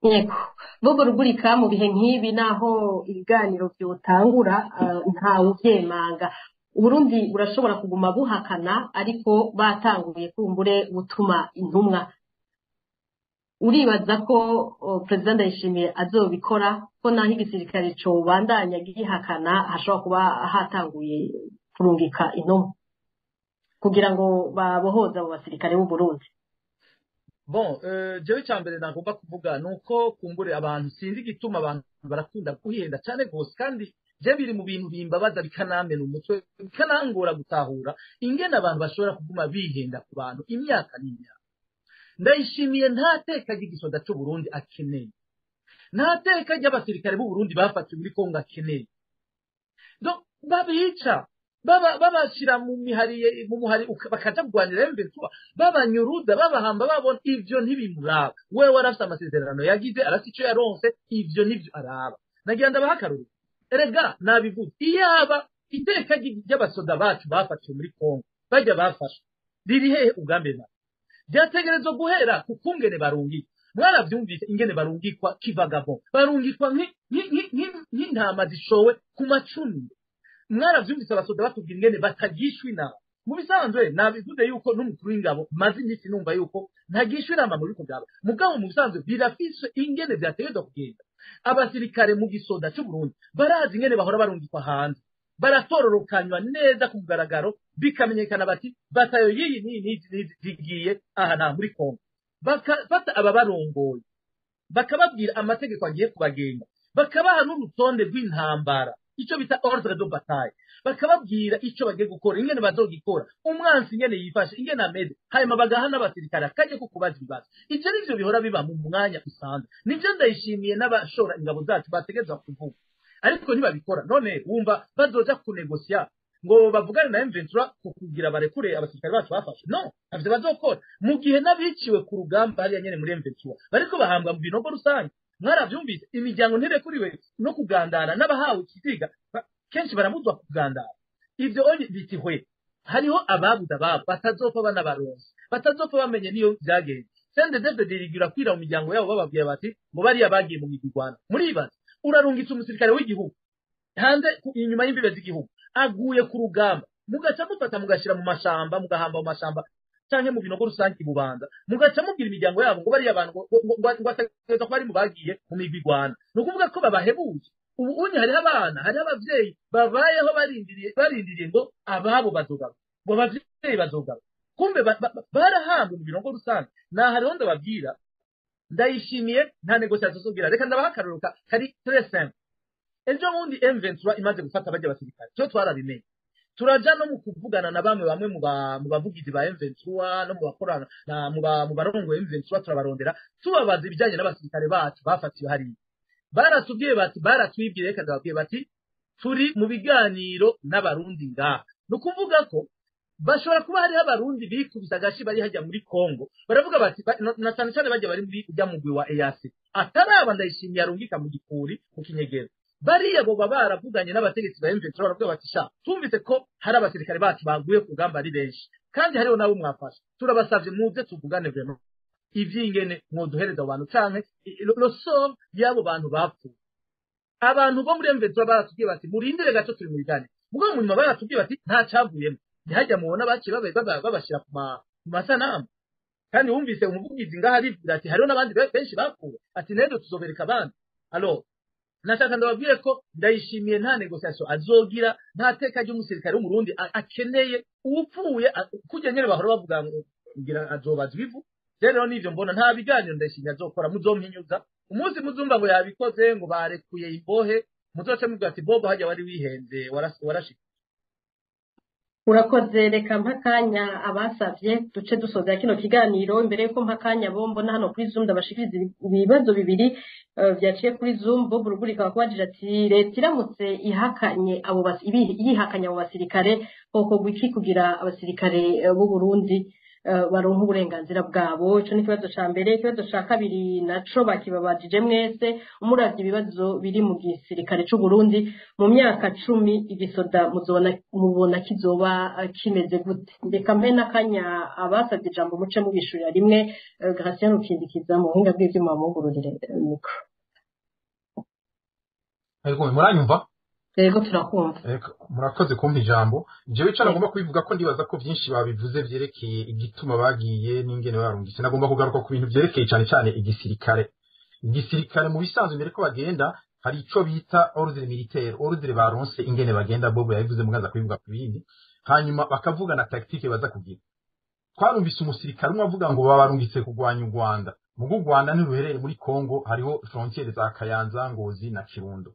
Yego, Bobo Rugurika, mu bihe nk'ibi naho ibiganiro byotangura ntawe uvyemanga. Uburundi burashobora kuguma buhakana, ariko batanguye kumbure gutuma intumwa. Uribaza ko Perezida Ndayishimiye azobikora, ko naho igisirikare cyo bandanya gihakana hashobora kuba hatanguye kurungika intumwa kugira ngo babohoza abo basirikare b'u Burundi? Bon, jewe cyambere nagomba kuvuga nuko kumbure abantu sinzi gituma abantu barakunda kuhenda cyane gose, kandi je biri mu bintu bimbabaza bikanamena umutwe, bikanangora gutahura ingene abantu bashobora kuguma bihenda ku bantu imyaka n'imyaka. Ndayishimiye nta teka ry'igisoda cy'u Burundi akeneye, nta teka ry'abasirikare b'u Burundi bafatiwe muri Kongo akeneye. Donc babica babashira mu muhari bakaja kugwanira M23, babanyuruda babahamba, babona ivyo ntibimuraba. Wewe warafite amasezerano yagize, arafite ico yaronse, ivyo nivyo araba. Nagira ndabahakaruru erega nabivuze, iyaba iteka ry'abasoda bacu bafatiwe muri Kongo bajya bafasha riri hehe ubwambere na byategerezwa guhera ku kungene barungika. Mwaravyumvise ingene barungikwa kivagabo, barungikwa nk'intama zishowe ku macuni. Mwaravyumvise abasoda batubwira ingene batagishwa inama. Mu bisanzwe nabivuze yuko n'umukuru w'ingabo maze iminsi numva yuko ntagishwa inama muri kugaba mugabo. Mu bisanzwe birafise ingene byategerezwa kugenda. Abasirikare mu gisoda cy'u Burundi barazi ingene bahora barungikwa hanze, baratororokanywa neza ku mugaragaro, bikamenyekana bati batayo yiyi zigiye aha na muri Kongo. Bakafata ababarongoye bakababwira amategeko agiye kubagenga, bakabaha n'urutonde rw'intambara, icyo bita ordre de bataille, bakababwira icyo bagiye gukora, ingene bazogikora, umwansi ingene yifashe, ingene ameze, hanyuma bagaha n'abasirikare akaje ko kubaza ibibazo. Ivyo nivyo bihora biba mu mwanya usanzwe. Nivyo Ndayishimiye n'abashora ingabo zacu bategezwa kuvuga, ariko ntibabikora. None wumva bazoja kunegosia ngo bavugane na M23 kugira barekure abasirikare bacu bafashe? No, avyo bazokora mu gihe n'abiciwe ku rugamba hariya nyene muri M23 bariko bahambwa mu binogo rusange. Mwaravyumvise imiryango ntirekuriwe no kugandana, n'abahawe ikiziga kenshi baramuzwa kugandana. Ivyo onye bitihwe, hariho ababuda babo batazopfa banabaronse, batazopfa bamenye niyo byagenze. Sende David dirigira kwira mu miryango yabo bababwira bati ngo bari abagiye mu migwano. Muribaza urarungitse umusirikare w'igihugu hanze inyuma y'imbibe z'igihugu, aguye ku rugamba, mugaca mufata mugashira mu mashamba, mugahamba mu mashamba canke mu binogo rusange ibubanza mugaca mubwira imiryango yabo ngo bari abantu ngo ategereza ko bari mu bagiye mu migwi igwana ni ukuvuga ko babahebuye ubu unye hariho abana hariho abavyeyi babayeho barindiriye ngo ababo bazogaba ngo abavyeyi bazogaba kumbe barahambwe mu binogo rusange hariho ndababwira ndayishimiye nta negociation zogira reka ndabaha akarorero kari très simple ejo bundi M23 imaze gufata bajya basirikare cyo twarabimenye turaja no mu kuvugana na bamwe mu bavugizi ba M23 no mu bakorana mu barongo M23 turabarondera tubabaza ibijanye n'abasirikare bacu bafatiwe hariya baratwibwiye reka ndababwiye bati turi mu biganiro n'abarundi ngaha no kuvuga ko bashobora kuba hariho abarundi bikubisa agashi bari hajya muri Kongo baravuga bati na cyane cyane bajya bari muri ujya mugwi wa EAC ataraba ndayishimiye arungika mu gikuri mu kinyegero bariya bo baravuganye n'abategetsi ba M23 baravuga bati sha tumvise ko hari abasirikare bacu baguye ku rugamba ari benshi kandi hariho nabo mwafasha turabasavye muze tuvugane veno ivyingene mwoduhereza abantu canke lo sort yabo bantu bapfuye abantu bo muri M23 baratubwiye bati murindire gato turi mu biganiro mugo mu nyuma baratubwiye bati nta cavuyemo ntihajya mubona baci babashira ku masanamu kandi wumvise umuvugizi ngaho aribwira ati hariho n'abandi benshi bapfuye ati nedo tuzobereka abandi alors nashaka ndababwire ko ndayishimiye nta negociation azogira nta teka ry'umusirikare w'umurundi akeneye upfuye kujya nyene bahora bavuga ngo ngira azobaza ibivu rero nivyo mbona nta biganiro ndayishimiye azokora muzompinyuza umunsi muzumva ngo yabikoze ngo barekuye imbohe muzoce muvuga ati bobo hajya wari wihenze warashika urakoze reka mpakanya abasavye duce dusoza kino kiganiro imbere yuko mpakanya bombo na hano kuri Zoom ndabashikiriza ibibazo bibiri byaciye kuri Zoom Bob Rugurika kwajije ati leta iramutse ihakanye abo yihakanya abo basirikare koko gwiki kugira abasirikare b'u Burundi baronka uburenganzira bwabo ico ni kibazo ca mbere kibazo ca kabiri naco bakibabajije mwese umuravye ibibazo biri mu gisirikare c'u Burundi mu myaka 10 igisoda mubona kizoba kimeze gute ndeka mbe nakanya abasavye ijambo muce mubishurira rimwe Gratien Rukindikiza mu buhinga bw'ivyuma mugururire mikro Ego muranyumva Ego turakumva. Murakoze kumpa ijambo. Jewe ico nagomba kubivuga ko ndibaza ko byinshi babivuze vyerekeye igituma bagiye n'ingene barungitse. Nagomba kugaruka ku bintu vyerekeye cyane cyane igisirikare. Igisirikare mu bisanzwe mbere ko bagenda hari ico bita ordre militaire, ordre baronse ingene bagenda Bobo yabivuze mugaza kubivuga ku bindi. Hanyuma bakavuga na tactique baza kugira. Twarumvise umusirikare umwe avuga ngo babarungitse kugwanya u Rwanda. Mu Rwanda ni ruherere muri Kongo hariho frontiere za Kayanza, Ngozi na Kirundo.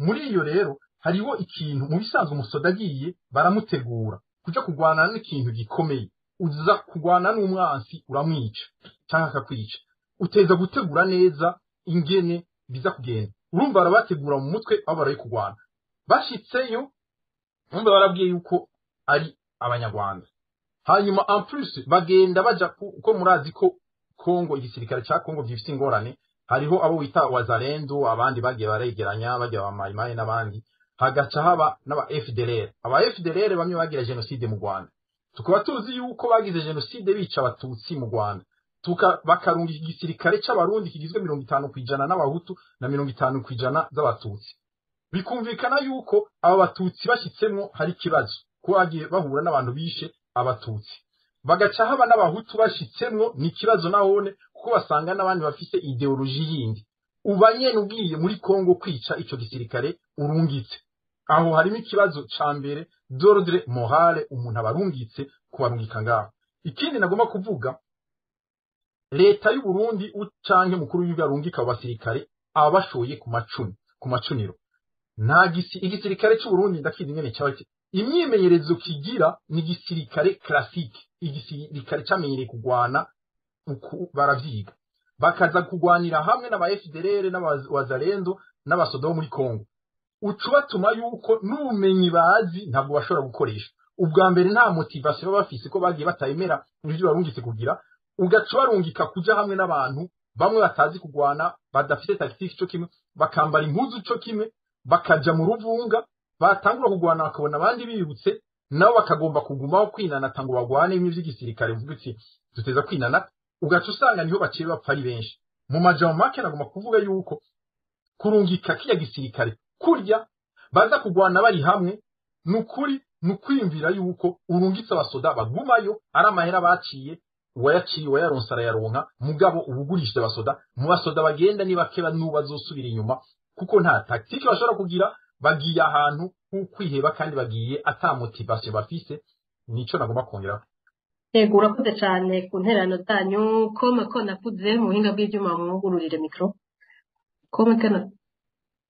Muri iyo rero hariho ikintu mu bisanzwe umusoda agiye baramutegura kuja kugwana n'ikintu gikomeye uza kugwana n'umwansi uramwica cyangwa akakwica uteza gutegura neza ingene biza kugenda urumva barabategura mu mutwe aho baraye kugwana bashitseyo urumva barabwiye yuko ari abanyarwanda hanyuma en plus bagenda baja ko murazi ko Kongo igisirikare cya Kongo gifite ingorane hariho abo wita wazalendo abandi bagiye baregeranya bajya bamayimaye n'abandi hagaca haba n'aba FDLR aba FDLR bamwe bagira genocide mu Rwanda tukaba tuzi yuko bagize genocide bica abatutsi mu Rwanda bakarunga igisirikare c'abarundi kigizwe 50% n'abahutu na 50% z'abatutsi bikumvikana yuko aba batutsi bashitsemwo hari kibazo ko bagiye bahura n'abantu bishe abatutsi bagaca haba n'abahutu bashitsemwo ni kibazo nahone kuko basanga n'abandi bafise ideologie yindi ubanye n'ugiye muri Kongo kwica ico gisirikare urungitse aho harimo ikibazo ca mbere d'ordre morale umuntu abarungitse kubarungika ngaho ikindi nagomba kuvuga leta y'u Burundi ucanke mukuru w'ibirungika abasirikare abashoye ku macuniro nta igisirikare cy'u Burundi ndakizi ngene cyawe imyimenyerezo kigira ni gisirikare classique igisirikare cyamenyereye kugwana baravyiga bakaza kugwanira hamwe n'aba FDLR n'abazalendo n'abasodo muri Kongo ucubatuma yuko n'ubumenyi bazi ntabwo bashobora gukoresha ubwa mbere nta motivation bafise ko bagiye batayemera ibyo barungitse kugira ugaca barungika kuja hamwe n'abantu bamwe batazi kugwana badafite tactique cyo kimwe bakambara impuzu cyo kimwe bakaja mu ruvunga batangura kugwana bakabona abandi bibutse nabo bakagomba kugumaho kwinanata ngo bagwane n'ivy'igisirikare mvugitse duteza kwinana ugaca usanga niho baciye bapfa ari benshi mu majambo make nagomba kuvuga yuko kurungika kiya gisirikare kurya baza kugwana bari hamwe nukuri ni ukwiyumvira yuko urungitse abasoda bagumayo ari amahera baciye uwayaciye uwayaronse arayaronka mugabo ubugurishije abasoda mu basoda bagenda ni bake bazosubira inyuma kuko nta tactique bashobora kugira bagiye ahantu kwiheba kandi bagiye ata motivation bafise nico nagomba kongera. Yego urakoze cyane ku nterano zanyu ko nakuze mu buhinga bw'ibyuma mwugururire mikro kana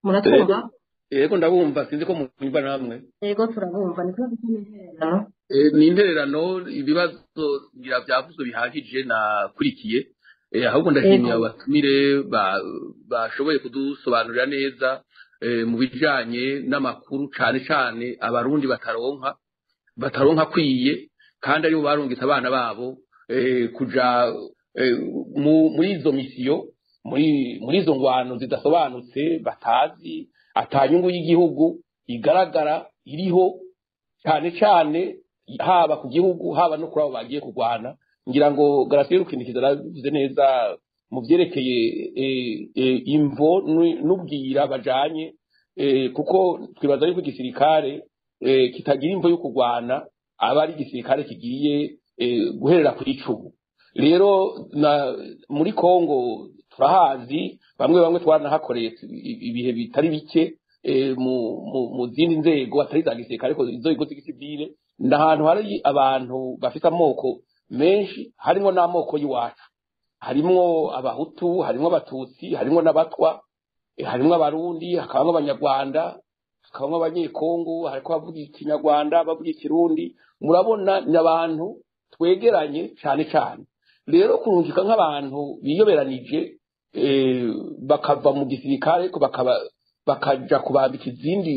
muratwumva. Yego ndabumva sinzi ko mwumva namwe. Yego turabumva ni kuvuga intererano. Ni intererano ibibazo ngira byavuzwe bihagije nakurikiye ahubwo ndashimiye abatumire bashoboye kudusobanurira neza mu bijanye n'amakuru cyane abarundi bataronka kwiye kandi aribo barungitse abana babo kuja muri izo misiyo muri izo ngwano zidasobanutse batazi atanyungu y'igihugu igaragara iriho cyane haba ku gihugu haba no kuri abo bagiye kurwana ngira ngo Gratien Rukinikiza aravuze neza mu byerekeye imvo n'ubwira bajanye kuko twibaza yuko igisirikare kitagira imvo yo kurwana aba ari igisirikare kigiye guherera ku icumu rero muri Kongo turahazi bamwe twaranahakoreye ibihe bitari bike mu zindi nzego atari za gisirikare ko inzego z'igisivile n'ahantu hari abantu bafite amoko menshi harimo n'amoko y'iwacu harimo abahutu harimo abatutsi harimo n'abatwa harimo abarundi hakabamo abanyarwanda hakabamo abanyekongo hariko bavuga ikinyarwanda bavuga ikirundi murabona n'abantu twegeranye cyane rero kurungika nk'abantu biyoberanije bakava mu gisirikare ko bakaja kubambika izindi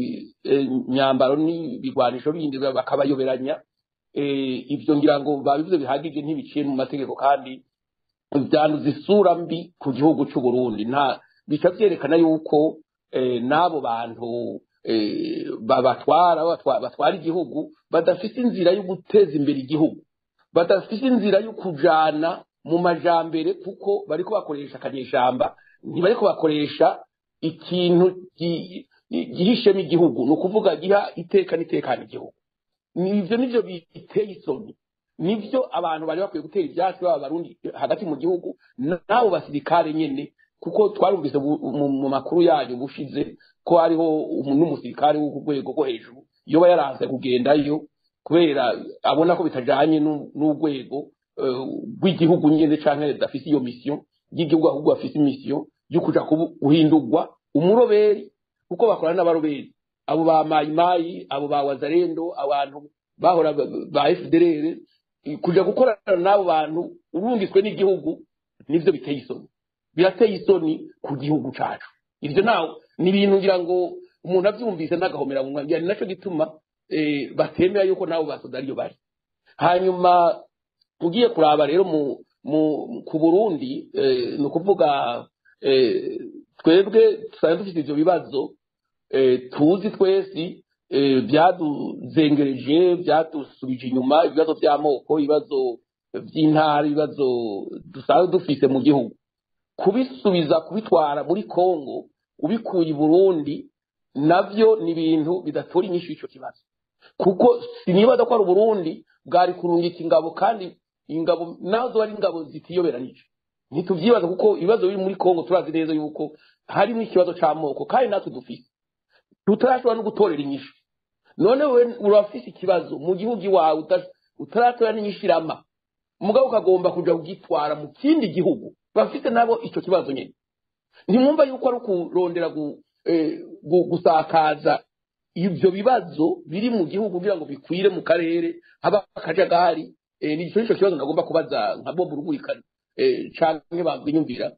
myambaro n'ibigwanisho bindi bakabayoberanya ibyo ngira ngo babivuze bihagije ntibiciye mu mategeko kandi byanduza isura mbi ku gihugu cy'u Burundi bica byerekana yuko n'abo bantu batwara igihugu badafite inzira yo guteza imbere igihugu badafite inzira yo kujana mu majambere kuko bariko bakoresha akanyeshamba ntibariko bakoresha ikintu gihishemo igihugu ni ukuvuga giha iteka n'itekana igihugu nivyo biteye isoni nivyo abantu bari bakwiye gutera ivyatsi baba barundi hagati mu gihugu nabo basirikare nyene kuko twarumvise mu makuru yanyu bushize ko hariho n'umusirikare w'urwego rwo hejuru yoba yaranze kugendayo kubera abona ko bitajanye n'urwego rw'igihugu nyene canke dafise iyo mission y'igihugu ahubwo afise mission yo kuja guhindurwa umuroberi kuko bakorana n'abaroberi abo ba mayimayi abo ba wazarendo abantu bahora ba FDLR kuja gukorana n'abo bantu urungitswe n'igihugu nivyo biteye isoni birateye isoni ku gihugu cacu ivyo nawo ni ibintu ngira ngo umuntu avyumvise n'agahomera mu mwanya ni naco gituma batemera yuko nabo basoda ariyo bari hanyuma ugiye kuraba rero ku Burundi ni ukuvuga twebwe tusanzwe dufite ivyo bibazo tuzi twese byaduzengereje byadusubije inyuma ibibazo by'amoko ibibazo by'intara ibibazo dusanzwe dufise mu gihugu kubisubiza kubitwara muri Kongo ubikuye i Burundi navyo ni ibintu bidatora inyishu ico kibazo kuko sinibaza ko ari Burundi bwari kurungika ingabo kandi ingabo nazo ari ingabo zitiyoberanije ntituvyibaza kuko ibibazo biri muri Kongo turazi neza yuko harimo ikibazo c'amoko kandi natwe dufise tutarashobora no gutorera inyishu none we urafise ikibazo mu gihugu iwawe utaratora n'inyishirama mugabo ukagomba kuja kugitwara mu kindi gihugu bafite nabo ico kibazo nyene ntimwumva yuko ari kurondera gusakaza ivyo bibazo biri mu gihugu kugira ngo bikwire mu karere haba akajagari nico kibazo ndagomba kubaza nka Bob Rugurikana canke babwinyumvira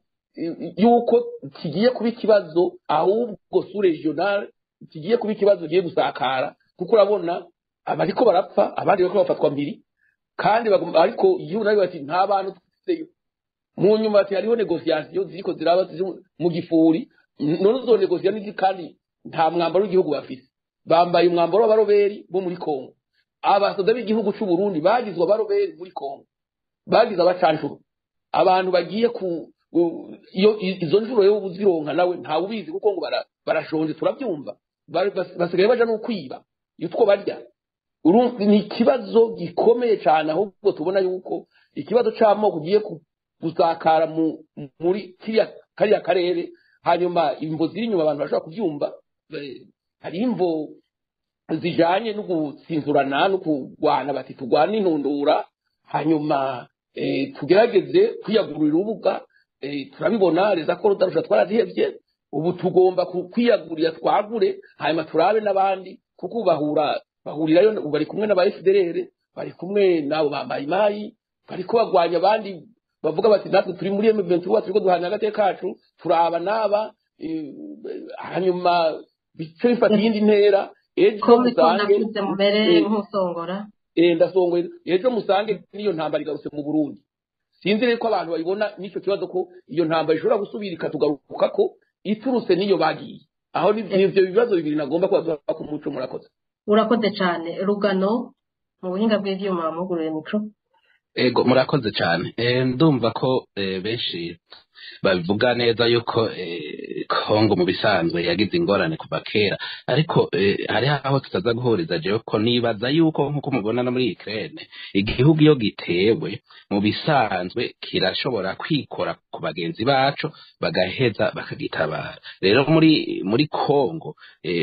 yuko kigiye kuba ikibazo ahubwo sous regional kigiye kuba ikibazo giye gusakara kuko urabona abariko barapfa abandi bariko bafatwa mbiri kandi ariko igihugu nayo bati nta bantu tufiteyo mu nyuma ati hariho negociation ziriko ziraba mu gifuri none zo negociation kandi nta mwambaro w'igihugu bafise bambaye umwambaro w'abaroberi bo muri Kongo abasoda b'igihugu cy'u Burundi bagizwe abaroberi muri Kongo bagize abacanshuro abantu bagiye ku izo njuro yo uzironka nawe nta ubizi kuko ngo barashonje turabyumva basigaye baja no kwiba yutwo barya ni ikibazo gikomeye cyane ahubwo tubona yuko ikibazo cy'amoko ugiye kuzakara muri kariya karere hanyuma imvo ziri inyuma abantu bashobora kubyumva hari imvo zijanye no gutsinzurana no kurwana bati turwana intundura hanyuma tugerageze kwiyagurira urubuga turabibona reza ko rudarusha twarazihevye ubu tugomba kwiyagurira twagure hanyuma turabe n'abandi kuko bahurirayo bari kumwe n'aba FDLR bari kumwe nabo bambaye bariko bagwanya abandi bavuga bati natwe turi muri M23 turiko duhana agateka kacu turaba naba hanyuma bice bifata iyindi ntera ejo musange ndasongoye ejo musange niyo ntambara igarutse mu Burundi sinzi rero ko abantu babibona n'icyo kibazo ko iyo ntambara ishobora gusubira ikatugaruka ko iturutse niyo bagiye aho n'ivyo bibazo bibiri nagomba kubaza ku muco murakoze urakoze cyane Rugano mu buhinga bw'ivyuma mugurure mikro ego murakoze cyane ndumva ko benshi babivuga neza yuko Kongo mu bisanzwe yagize ingorane kuva kera ariko hari aho tutaza guhuriza jewe ko nibaza yuko nkuko mubona no muri Ukraine igihugu iyo gitewe mu bisanzwe kirashobora kwikora ku bagenzi bacu bagaheza bakagitabara rero muri Kongo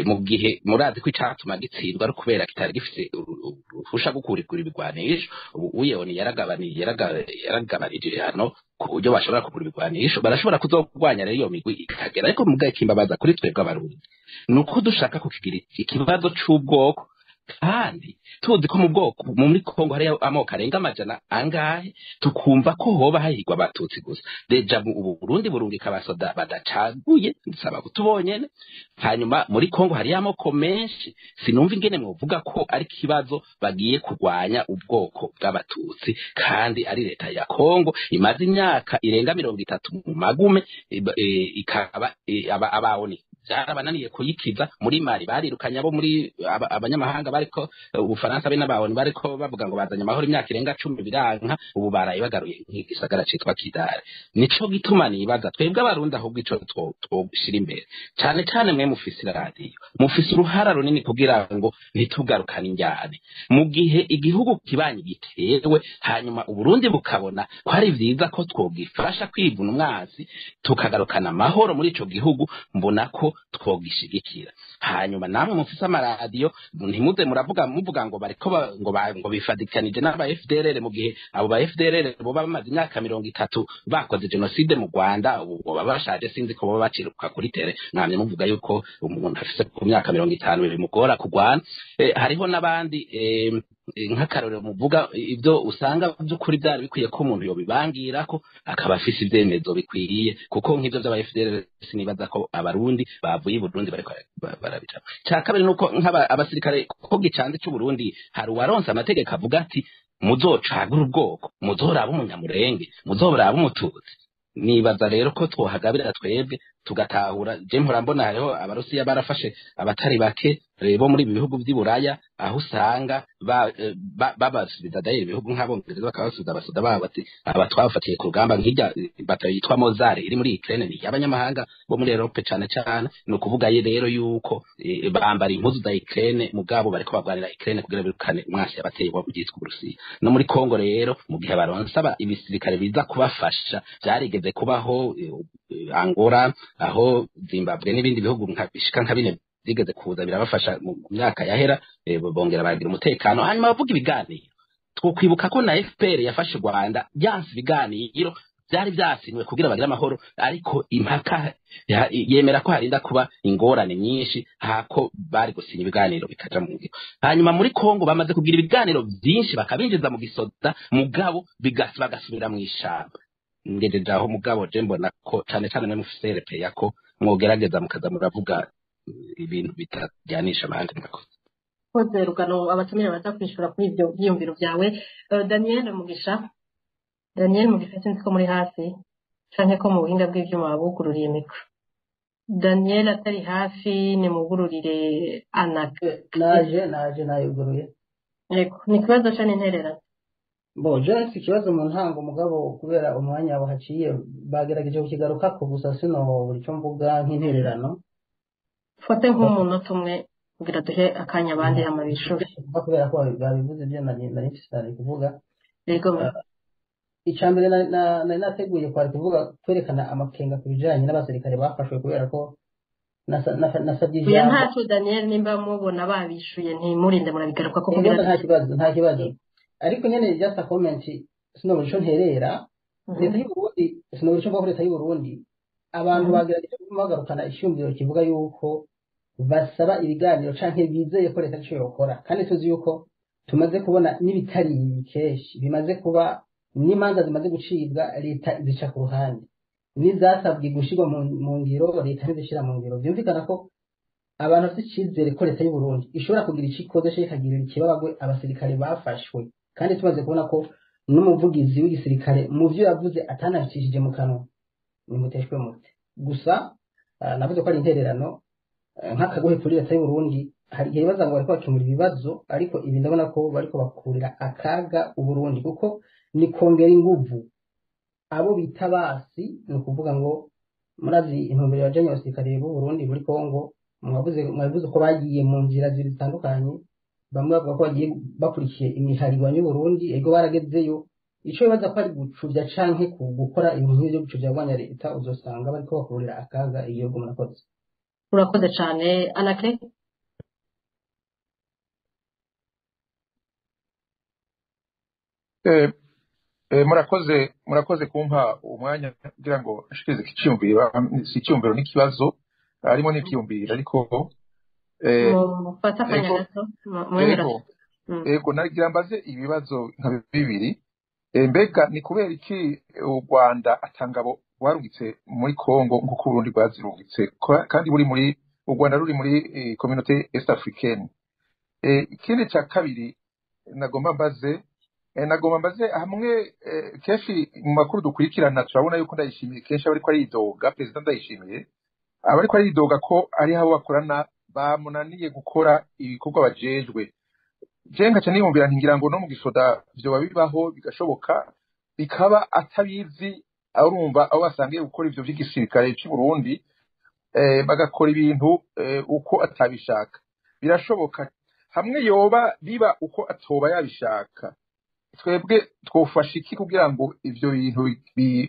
mu gihe murazi ko icatuma gitsindwa ari kubera kitari gifise uruhusha gukurikura ibigwanisho uyeboni yaragabanije hano ku buryo bashobora kugura ibigwanisho barashobora kuzogwanya rero iyo migwi ikagera ariko mugaye kimbabaza kuri twebwe abarundi nuko dushaka kukigira ikibazo c'ubwoko kandi tuzi ko mu bwoko muri Kongo hari amoko arenga amajana angahe tukumva ko hoba hahigwa abatutsi gusa deja ubu Burundi burungika abasoda badacaguye ndisaba kutubonyene hanyuma muri Kongo hari amoko menshi sinumva ingene mwovuga ko ari kibazo bagiye kurwanya ubwoko bw'abatutsi kandi ari leta ya Kongo imaze imyaka irenga 30 mu magume ikaba abawoni byarabananiye kuyikiza muri Mali barirukanye abo muri abanyamahanga bariko ubufaransa be n'abawoni bariko bavuga ngo bazanye amahoro imyaka irenga 10 biranka ubu baraye bagaruye nk'igisagara citwa Kidare nico gituma nibaza twebwe abarundi ahubwo ico twoshira imbere cyane cyane mwe mufise radio mufise uruhara runini kugira ngo ntitugarukane injyane mu gihe igihugu kibanye gitewe hanyuma uburundi bukabona ko ari vyiza ko twogifasha kwivuna umwazi tukagarukana amahoro muri ico gihugu mbona ko twogishigikira hanyuma namwe mufise amaradiyo ntimuze muvuga ngo bariko ngo bifadikanije n'aba FDLR mu gihe abo ba FDLR bo bamaze imyaka 30 bakoze genocide mu Rwanda ubu babashaje sinzi ko bo baciruka kuri tere namwe muvuga yuko umuntu afise ku myaka 50 bimugora kugwana hariho nabandi nk'akarorero muvuga ibyo usanga by'ukuri byari bikwiye ko umuntu yobibangira ko akaba afise ibyemezo bikwiriye kuko nk'ibyo by'aba FDLR sinibaza ko abarundi bavuye Burundi bariko barabita cyakabiri nuko abasirikare ko gicanze cy'u Burundi hari uwaronse amategeko avuga ati muzocagura ubwoko muzoraba umunyamurenge muzoraba umututsi nibaza rero ko twohagabira twebwe tugatahura je mpora mbona hariho abarusiya barafashe abatari bake rebo muri bihugu by'Iburaya aho usanga babasubiza daire ibihugu nk'abongereza bakabasubiza abasoda babo ati abatwafatiye ku rugamba nk'ijya batayitwa Mozart iri muri Ukraine ni y'abanyamahanga bo muri Europe cyane cyane no kuvuga rero yuko bambara impuzu za Ukraine mugabo bariko bagwanira Ukraine kugira birukane umwasi yabateye wa byitwa Uburusiya no muri Kongo rero mu gihe baronsaba ibisirikare biza kubafasha byarigeze kubaho Angola aho Zimbabwe n'ibindi bihugu nkabishika nka bine zigeze kuza birabafasha mu myaka yahera bongera baragira umutekano hanyuma bavuga ibiganiro twokwibuka ko na FPR yafashe Rwanda byanse ibiganiro byari byasinywe kugira bagire amahoro ariko impaka yemera ko harinda kuba ingorane nyinshi hako bari gusinya ibiganiro bikaja mu ngiro hanyuma muri Kongo bamaze kugira ibiganiro byinshi bakabinjiza mu gisoda mugabo bagasubira mu ishamba ngejeje aho mugabo je mbona ko cyane cyane no mufisere pe yako mwogerageza mukaza muravuga ibintu bitajyanisha abandi murakoze koze Rugano abatumire batakwishura kuri ibyo byiyumviro byawe Daniel Mugisha sinzi ko muri hasi canke ko mu buhinga bw'ivyuma babugururiye mikro Daniel atari hafi ni mugururire naje nayuguruye yego ni kibazo cyane interera Jasi ikibazo mu ntango mugabo kubera umwanya wahaciye bagerageje kukigaruka ko gusa sino buri cyo mvuga nk'intererano fate nk'umunota umwe kugira duhe akanya abandi amabishuri kubera ko babivuze ibyo nari nari kuvuga yego icya mbere nari nateguye kwari kuvuga kwerekana amakenga ku bijyanye n'abasirikare bafashwe kubera ko nasabye uyu ntacu Daniel nimba mubona babishuye ntimurinde murabigaruka ko kugira nta kibazo ariko nyene just a comment sinobora ico nterera leta y'u Burundi sinobora ico mvuga leta y'u Burundi abantu bagerageje kumagarukana icyumviro kivuga yuko basaba ibiganiro canke bizeye ko leta ico yokora kandi tuzi yuko tumaze kubona n'ibitari keshi bimaze kuba n'imanza zimaze gucibwa leta zica ku ruhande n'izasabwe gushirwa mu ngiro leta ntizishira mu ngiro byumvikana ko abantu bafite icyizere ko leta y'u Burundi ishobora kugira icikoze cyo ikagirira ikibabagwe abasirikare bafashwe kandi tumaze kubona ko n'umuvugizi w'igisirikare mu byo yavuze atanabicishije mu kanwa nimuteshwe mute gusa navuze ko ari intererano nk'akagohe kuri leta y'u Burundi hari igihe baza ngo bariko bakemura ibibazo ariko ibi ndabona ko bariko bakurira akaga u Burundi kuko ni kongera inguvu abo bita basi ni ukuvuga ngo murazi intumbero ya General Abasirikare b'u Burundi muri Kongo mwavuze ko bagiye mu nzira zitandukanye bamwe bavuga ko bagiye bakurikiye imiharigwa y'u Burundi ego baragezeyo ico bibaza ko ari gucuvya canke gukora ibintu byo gucuvya abanya leta uzosanga bariko bakurira akaga igihugu murakoze urakoze cyane Anake murakoze kumpa umwanya kugira ngo ashikirize icyumviro si icyumviro n'ikibazo harimo n'ibyumviro ariko ego nagira mbaze ibibazo nka bibiri mbega ni kubera iki u Rwanda atangabo warungitse muri Kongo nk'uko Burundi bwazirungitse kandi buri muri u Rwanda ruri muri communauté est africaine ikindi cya kabiri nagomba mbaze hamwe kenshi mu makuru dukurikirana turabona yuko Ndayishimiye kenshi abariko aridoga perezida Ndayishimiye abariko aridoga ko ari abo bakorana bamunaniye gukora ibikorwa bajejwe nkaca niyumvira ntingira ngo no mu gisoda vyoba bibaho bigashoboka bikaba atabizi urumva aho basangiye gukora ivyo vy'igisirikare cy'u Burundi bagakora ibintu uko atabishaka birashoboka hamwe yoba biba uko atoba yabishaka twebwe twofasha iki kugira ngo ivyo bintu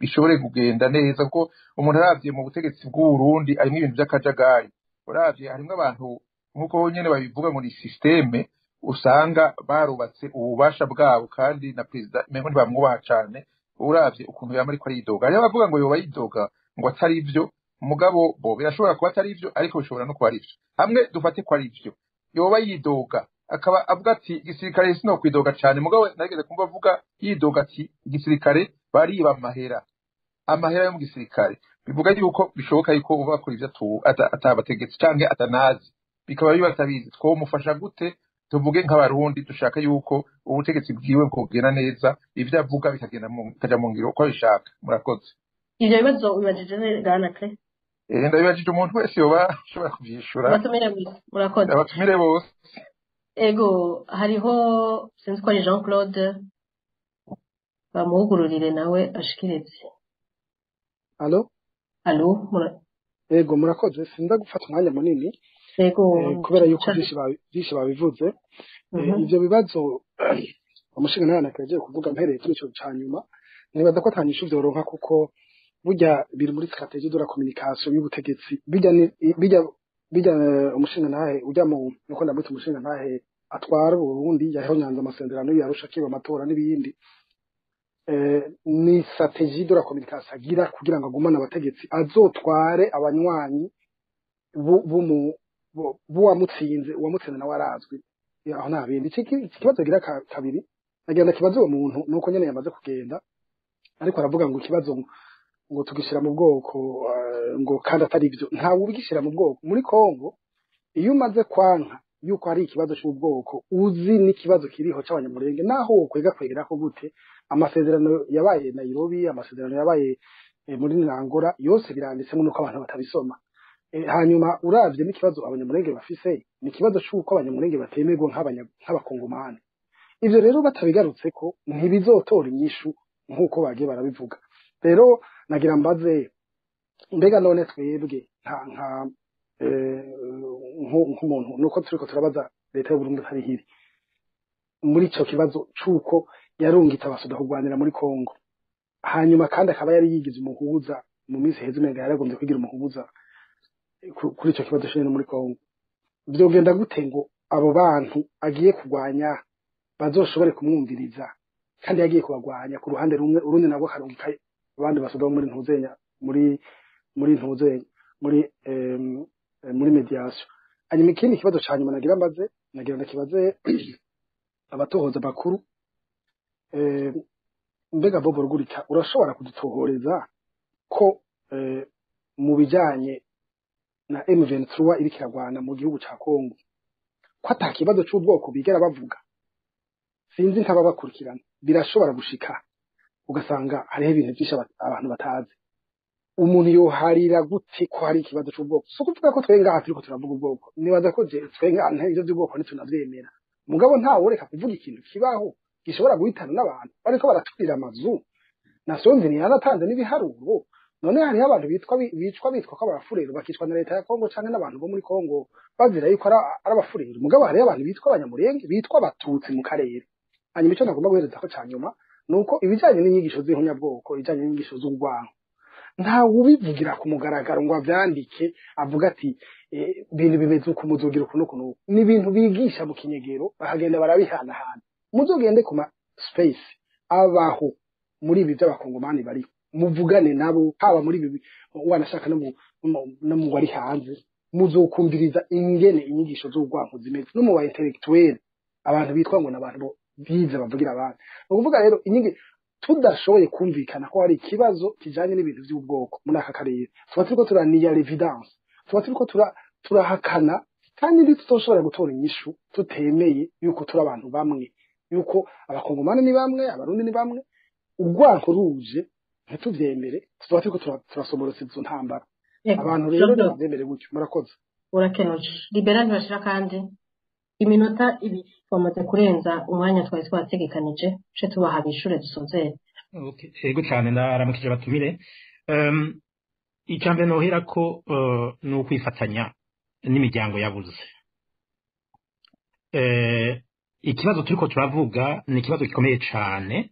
bishobore kugenda neza ko umuntu aravye mu butegetsi bw'u Burundi arimo ibintu by'akajagari uravye harimo abantu nkuko nyene babivuga ngo ni systeme usanga barubatse ububasha bwabo kandi na president mengo ntibamwubaha cane uravye ukuntu yama ariko aridoga ariyo bavuga ngo yoba yidoga ngo atari ivyo mugabo bo birashobora kuba atari ivyo ariko bishobora no kuba ari ivyo hamwe dufate ko ari ivyo yoba yidoga akaba avuga ati igisirikare sino kwidoga cyane mugabo nageze kumva avuga yidoga ati igisirikare bariba amahera yo mu gisirikare bivuga yuko bishoboka yuko uba bakora ivyo atabategetse canke atanazi bikaba bibatabizi twomufasha gute tuvuge nk'abarundi dushaka yuko ubutegetsi bwiwe bwogenda neza ivyo avuga bikaja mu ngiro uko bishaka murakoze ivyo bibazo ubajije Anake ndabibajije umuntu wese yoba ashobora kuvyishura murakoze abatumire bose ego hariho sinzi ko ari Jean Claude bamuhugururire nawe ashikirize Allo ego murakoze sinda gufata umwanya munini ego kubera yuko byinshi babivuze ivyo bibazo umushinga nawe nakagiye kuvuga mpereye kuri ico cyanyuma nibaza ko atanyishu vyoronka kuko burya biri muri strategie de la communication y'ubutegetsi bijya umushinga nahe ujya mu nuko ndamutse umushinga nahe atwara Burundi yaho nyanza amasezerano yarusha kiba amatora n'ibindi ni strategie de la communication agira kugira ngo agumane abategetsi azotware abanywanyi buwamutsinze uwamutsinze nawe arazwi aho nta bindi ikibazo gira kabiri nagenda kibazo uwo muntu nuko nyene yamaze kugenda ariko aravuga ngo ikibazo ngo tugishira mu bwoko ngo kandi atari byo ntawe ubigishira mu bwoko muri Kongo iyo umaze kwanka yuko hari ikibazo cy'ubwoko uzi n'ikibazo kiriho cy'abanyamurenge naho kwegera ko gute amasezerano yabaye Nairobi amasezerano yabaye muri Angola yose biranditsemo nuko abantu batabisoma hanyuma uravye n'ikibazo abanyamurenge bafise ni ikibazo cy'uko abanyamurenge batemerwa nk'abakongomani ivyo rero batabigarutse ko ntibizotora inyishu nk'uko bagiye barabivuga rero nagira mbaze mbega none twebwe nk'umuntu nuko turiko turabaza leta y'u Burundi hari hiri muri ico kibazo c'uko yarungitse abasoda kurwanira muri Kongo hanyuma kandi akaba yari yigize umuhuza mu minsi heze umenga yaragombye kwigira umuhuza kuri ico kibazo cyo muri Kongo byogenda gute ngo abo bantu agiye kurwanya bazoshobore kumwumviriza kandi yagiye kubagwanya ku ruhande rumwe urundi nabwo karungika abandi basoda muri ntuzenya muri ntuzenya muri mediation hanyuma ikindi kibazo ca nyuma nagira ndakibaze abatohoza bakuru mbega Bobo Rugurika urashobora kudutohoreza ko mu bijanye na M23 iri kiragwana mu gihugu ca Kongo ko atakibazo c'ubwoko bigera bavuga sinzi ntababakurikirana birashobora gushika ugasanga hariho ibintu byinshi abantu batazi umuntu yoharira gute ko hari ikibazo c'ubwoko so kuvuga ko twenga hati turiko turavuga ubwoko nibaza ko je twenga ivyo by'ubwoko ntitunavyemera mugabo ntawe reka kuvuga ikintu kibaho gishobora guhitana n'abantu bariko baraturira amazu nasonze ni yanatanze n'ibiharuro none hari abantu bitwa ko abafurero bakicwa na leta ya Kongo canke n'abantu bo muri Kongo bazira yuko ari abafurero mugabo hari abantu bitwa abanyamurenge bitwa abatutsi mu karere hanyuma ico nagomba guhereza ko canyuma nuko ibijanye n'inyigisho z'ihunyabwoko ibijanye n'inyigisho z'urwango nta ubivugira ku mugaragaro ngo avyandike avuga ati ibintu bimeze uko muzogira ukuntu ni ibintu bigisha mu kinyegero bahagenda barabihanahana muzogende ku ma space abaho muri ibi by'abakongomani bari muvugane nabo haba muri ibi wanashaka no mu wari hanze muzokumviriza ingene inyigisho z'urwango zimeze no mu ba intellectuel abantu bitwa ngo n'abantu bize bavugira abantu ukuvuga rero inyingi tudashoboye kumvikana ko hari ikibazo kijanye n'ibintu by'ubwoko muri aka karere tuba turiko turaniya evidence tuba turiko turahakana kandi ntitutoshobora gutora inyishu tutemeye yuko turi abantu bamwe yuko abakongomani ni bamwe abarundi ni bamwe urwanko ruje ntituvyemere tuba turiko turasomorotsa izo ntambara abantu rero ntibavyemere gutyo murakoze urakenuye liberal ntibashira kandi iminota ibiri twamaze kurenza umwanya twari twategekanije ce tubaha bishure dusozere yego cyane ndaramukije batumire icambere nohera ko ni ukwifatanya n'imiryango yabuze ikibazo turiko turavuga ni ikibazo gikomeye cane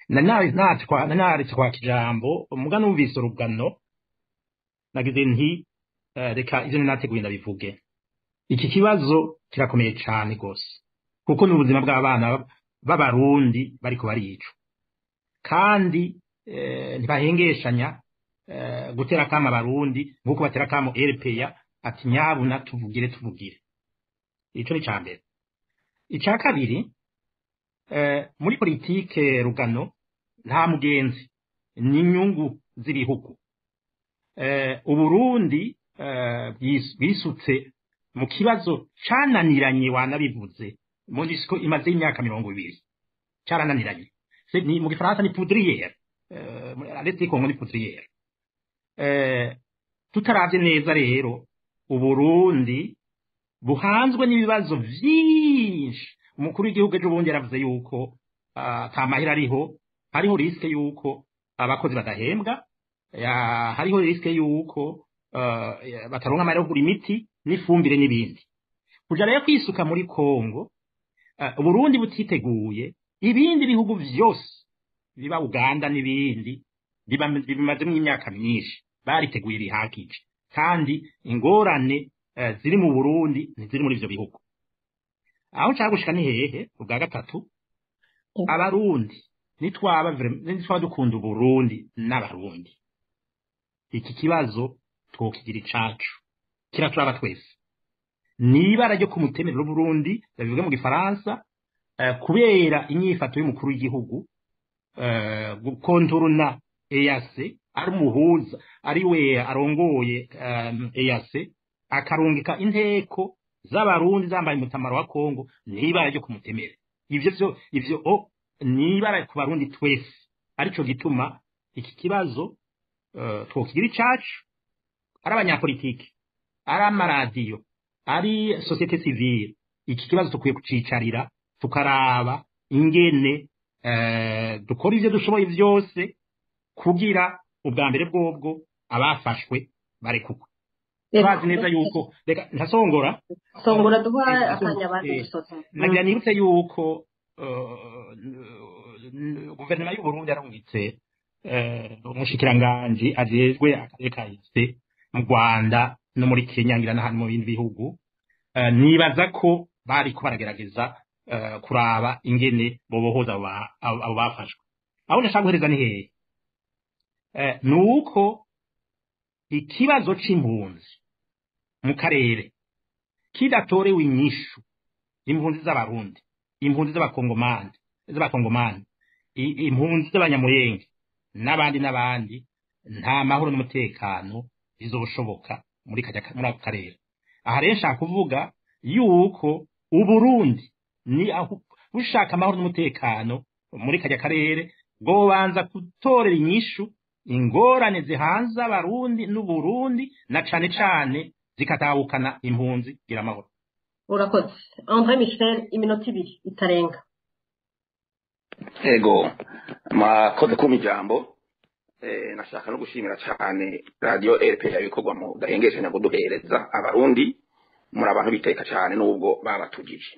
naritwa kijambo muga numvise urugano nagize nti reka ivyo nateguye ndabivuge iki kibazo kirakomeye cyane gose kuko ni ubuzima bw'abana b'abarundi bariko baricwa kandi ntibahengeshanya gutera kama abarundi nk'uko batera kamo RPA ati nyabuna tuvugire ico ni cambere ica kabiri muri politike rugano nta mugenzi n'inyungu z'ibihugu uburundi bwisutse mu kibazo cananiranye wanabivuze mu disco imaze imyaka 20 carananiranye ni mu gifaransa ni poudrière aretse ko ni poudrière tutaravye neza rero uburundi buhanzwe n'ibibazo vyinshi umukuru w'igihugu ejo bundi yaravuze yuko tamahira hariho riske yuko abakozi badahembwa hariho riske yuko bataronka amahera yo kugura imiti n'ifumbire n'ibindi kuja rero kwisuka muri Kongo Burundi butiteguye ibindi bihugu vyose biba Uganda n'ibindi bimaze mu myaka myinshi bariteguye bihakije kandi ingorane ziri mu Burundi ntiziri muri ivyo bihugu aho nshaka gushika ni hehe ubwa gatatu abarundi nitwaba dukunda Burundi n'abarundi iki kibazo twokigira icacu kiraturaba twese nibara ryo kumutemerera Burundi babivuga mu gifaransa kubera inyifato y'umukuru w'igihugu gukontorona EAC ari umuhuza ari we arongoye EAC akarungika inteko z'abarundi zambaye umutamaro wa Kongo nibara ryo kumutemera ivyo nibara ku barundi twese arico gituma iki kibazo twokigira icacu ari abanyapolitiki ari amaradiyo ari societe civile iki kibazo tukwiye kucicarira tukaraba ingene dukora ivyo dushoboye vyose kugira ubwa mbere bwobwo abafashwe barekugwa bazi neza yuko reka ntasongora duha akanya abandi gusoza nagira nibutse yuko guverinoma y'u Burundi yarungitse umushikiranganji ajejwe akarere ka East mu Rwanda no muri Kenya ngira n'ahandi mu bindi bihugu nibaza ko bari ko baragerageza kuraba ingene bobohoza abo bafashwe aho ndashaka guhereza ni hehe nuko ikibazo c'impunzi mu karere kidatorewe inyishu impunzi z'abarundi impunzi z'abakongomani impunzi z'abanyamurenge n'abandi nta mahoro n'umutekano bizoshoboka muri ako karere aha rero nshaka kuvuga yuko uburundi ni aho bushaka amahoro n'umutekano muri kajya karere bwobanza gutorera inyishu ingorane zihanze abarundi n'uburundi na cane zikatahukana impunzi gira amahoro. Urakoze André Michel iminota 2 itarenga. Ego mwakoze ku mijambo nashaka no gushimira cyane radio RPA ibikorwa mu gahengeshe nyago duhereza abarundi muri abantu biteka cyane nubwo babatugije.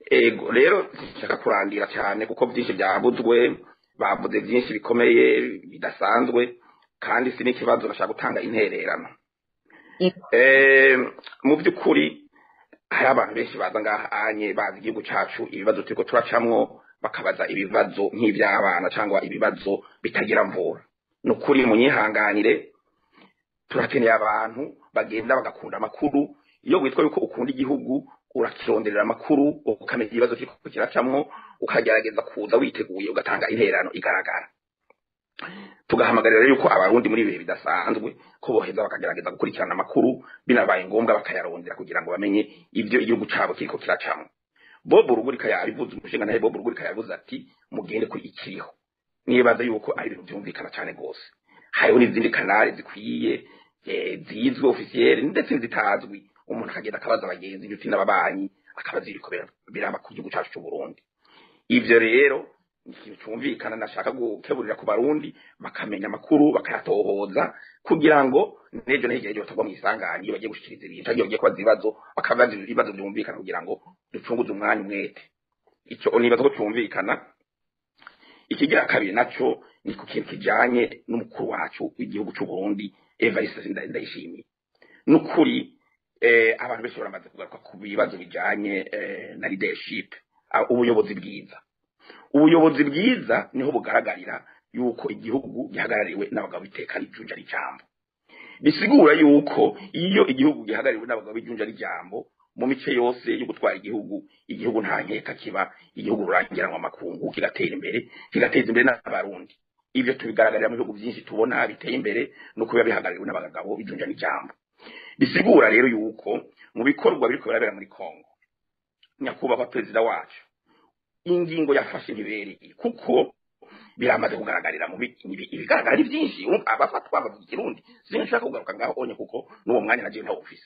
Ego rero nshaka kurangira cyane kuko byinshi byabuzwe bavuze byinshi bikomeye bidasanzwe kandi si n'ikibazo nashaka gutanga intererano. Mu by'ukuri hari abantu benshi baza ngaha anye bazi igihugu cyacu ibibazo turiko turacamwo bakabaza ibibazo nk'iby'abana cyangwa ibibazo bitagira mvura. Nukuri munyihanganire turakeneye abantu bagenda bagakunda amakuru iyo witwa yuko ukunda igihugu urakironderera amakuru ukamenya ibibazo kiriko kiracamwo ukagerageza kuza witeguye ugatanga intererano igaragara. Tugahamagarira yuko abarundi muri ibihe bidasanzwe ko boheza bakagerageza gukurikirana amakuru binabaye ngombwa bakayarondera kugira ngo bamenye ibyo igihugu cyabo kiriko kiracamwo. Bob Rugurika yabivuze umushinga naye Bob Rugurika yavuze ati mugende kuri ikiriho nibaza yuko ari ibintu byumvikana cyane gose. Hariho n'izindi kanali zikwiye zizwe officiel ndetse zitazwi umuntu akagenda akabaza abagenzi inshuti n'ababanyi akabaza ibiko biraba ku gihugu cyacu cy'u Burundi. Ivyo rero ikintu cyumvikana nashaka gukeburira ku barundi bakamenya amakuru bakayatohoza kugira ngo nejo nejo batagwa mu isanganye bagiye gushikiriza ibintu bagiye kwaza ibibazo bakabaza ibibazo byumvikana kugira ngo ducunguze umwanya umwete. Icyo nibaza ko cyumvikana. Ikigira kabiri naco ni ku kintu kijanye n'umukuru wacu w'igihugu cy'u Burundi Evariste Ndayishimiye. Nukuri abantu benshi baramaze kugaruka ku bibazo bijanye na leadership ubuyobozi bwiza. Ubuyobozi bwiza niho bugaragarira yuko igihugu gihagarariwe n'abagabo biteka rijunja rijambo. Bisigura yuko iyo igihugu gihagarariwe n'abagabo bijunja rijambo mu mice yose yo gutwara igihugu nta nkeka kiba igihugu rurangiranwa amakungu kigatera imbere kigateza imbere n'abarundi. Ibyo tubigaragarira mu bihugu byinshi tubona biteye imbere nuko biba bihagarariwe n'abagabo bijunja rijambo. Bisigura rero yuko mu bikorwa biriko birabera muri Kongo nyakubahwa perezida wacu ingingo yafashe ntibereye kuko biramaze kugaragarira mu ibigaragara byinshi abafatwa bavuga ikirundi sinshaka kugaruka ngaho onye kuko n'uwo mwanya naje nta office.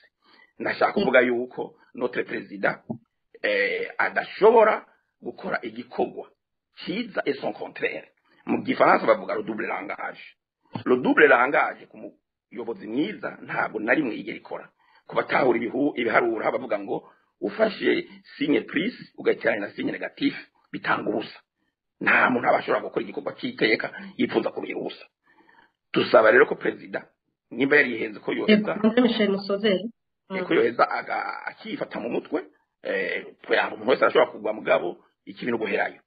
Nashaka kuvuga yuko notre president adashobora gukora igikorwa cyiza et son contraire. Mu gifaransa bavuga le double langage. Le double langage ku muyobozi mwiza ntabwo nari mwigera ikora kubatahura ibiharura bavuga ngo ufashe signe plus ugacyana na signe negatif bitanga ubusa. Nta muntu abashobora gukora igikorwa cyiteka yifuza kubiha ubusa. Tusaba rero ko president nimba yari yihenze ko yoheza ko yoheza akifata mu mutwe umuntu wese arashobora kugwa mugabo ikibintu guherayo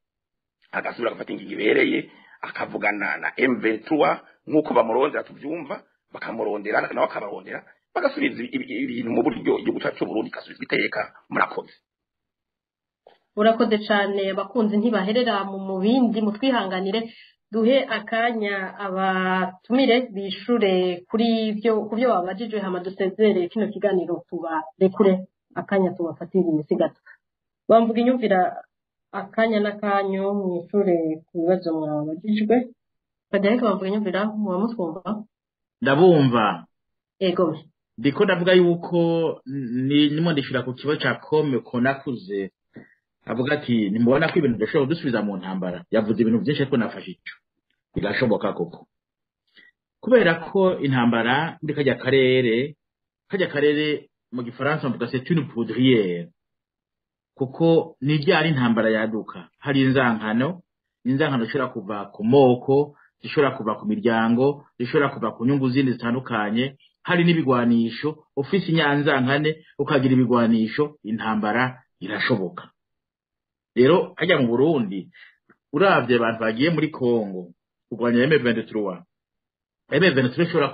agasubira agafata ingingo ibereye akavugana na M23 nk'uko bamurondera tubyumva bakamurondera nawe akabarondera bagasubiza ibintu mu buryo igihugu cyacu Burundi kasubizwa iteka. Murakoze. Urakoze cyane abakunzi ntibaherera mu bindi mutwihanganire duhe akanya abatumire bishure kuri byo babajijwe hama dusezere kino kiganiro tubarekure akanya tubafatira imisigato. Bamvuga inyumvira akanya n'akanyo mwishure ku bibazo mwabajijwe. Frederic bamvuga inyumvira muramutwumva? Ndabumva. Ego. Ndiko ndavuga yuko nimo ndishira ku kibazo ca Kome Konakuze avuga ati nimbona ko ibintu bishobora dusubiza mu ntambara yavuze ibintu byinshi ko nafashe ico bigashoboka koko kubera ko intambara muri kajya karere mu gifaransa mvuga c'est une poudrière kuko ni ryari intambara yaduka hari inzankano zishobora kuva ku moko zishobora kuva ku miryango zishobora kuva ku nyungu zindi zitandukanye hari n'ibigwanisho ufise inyanzankane ukagira ibigwanisho intambara irashoboka rero hajya mu Burundi uravye abantu bagiye muri Kongo kurwanya M23 ishobora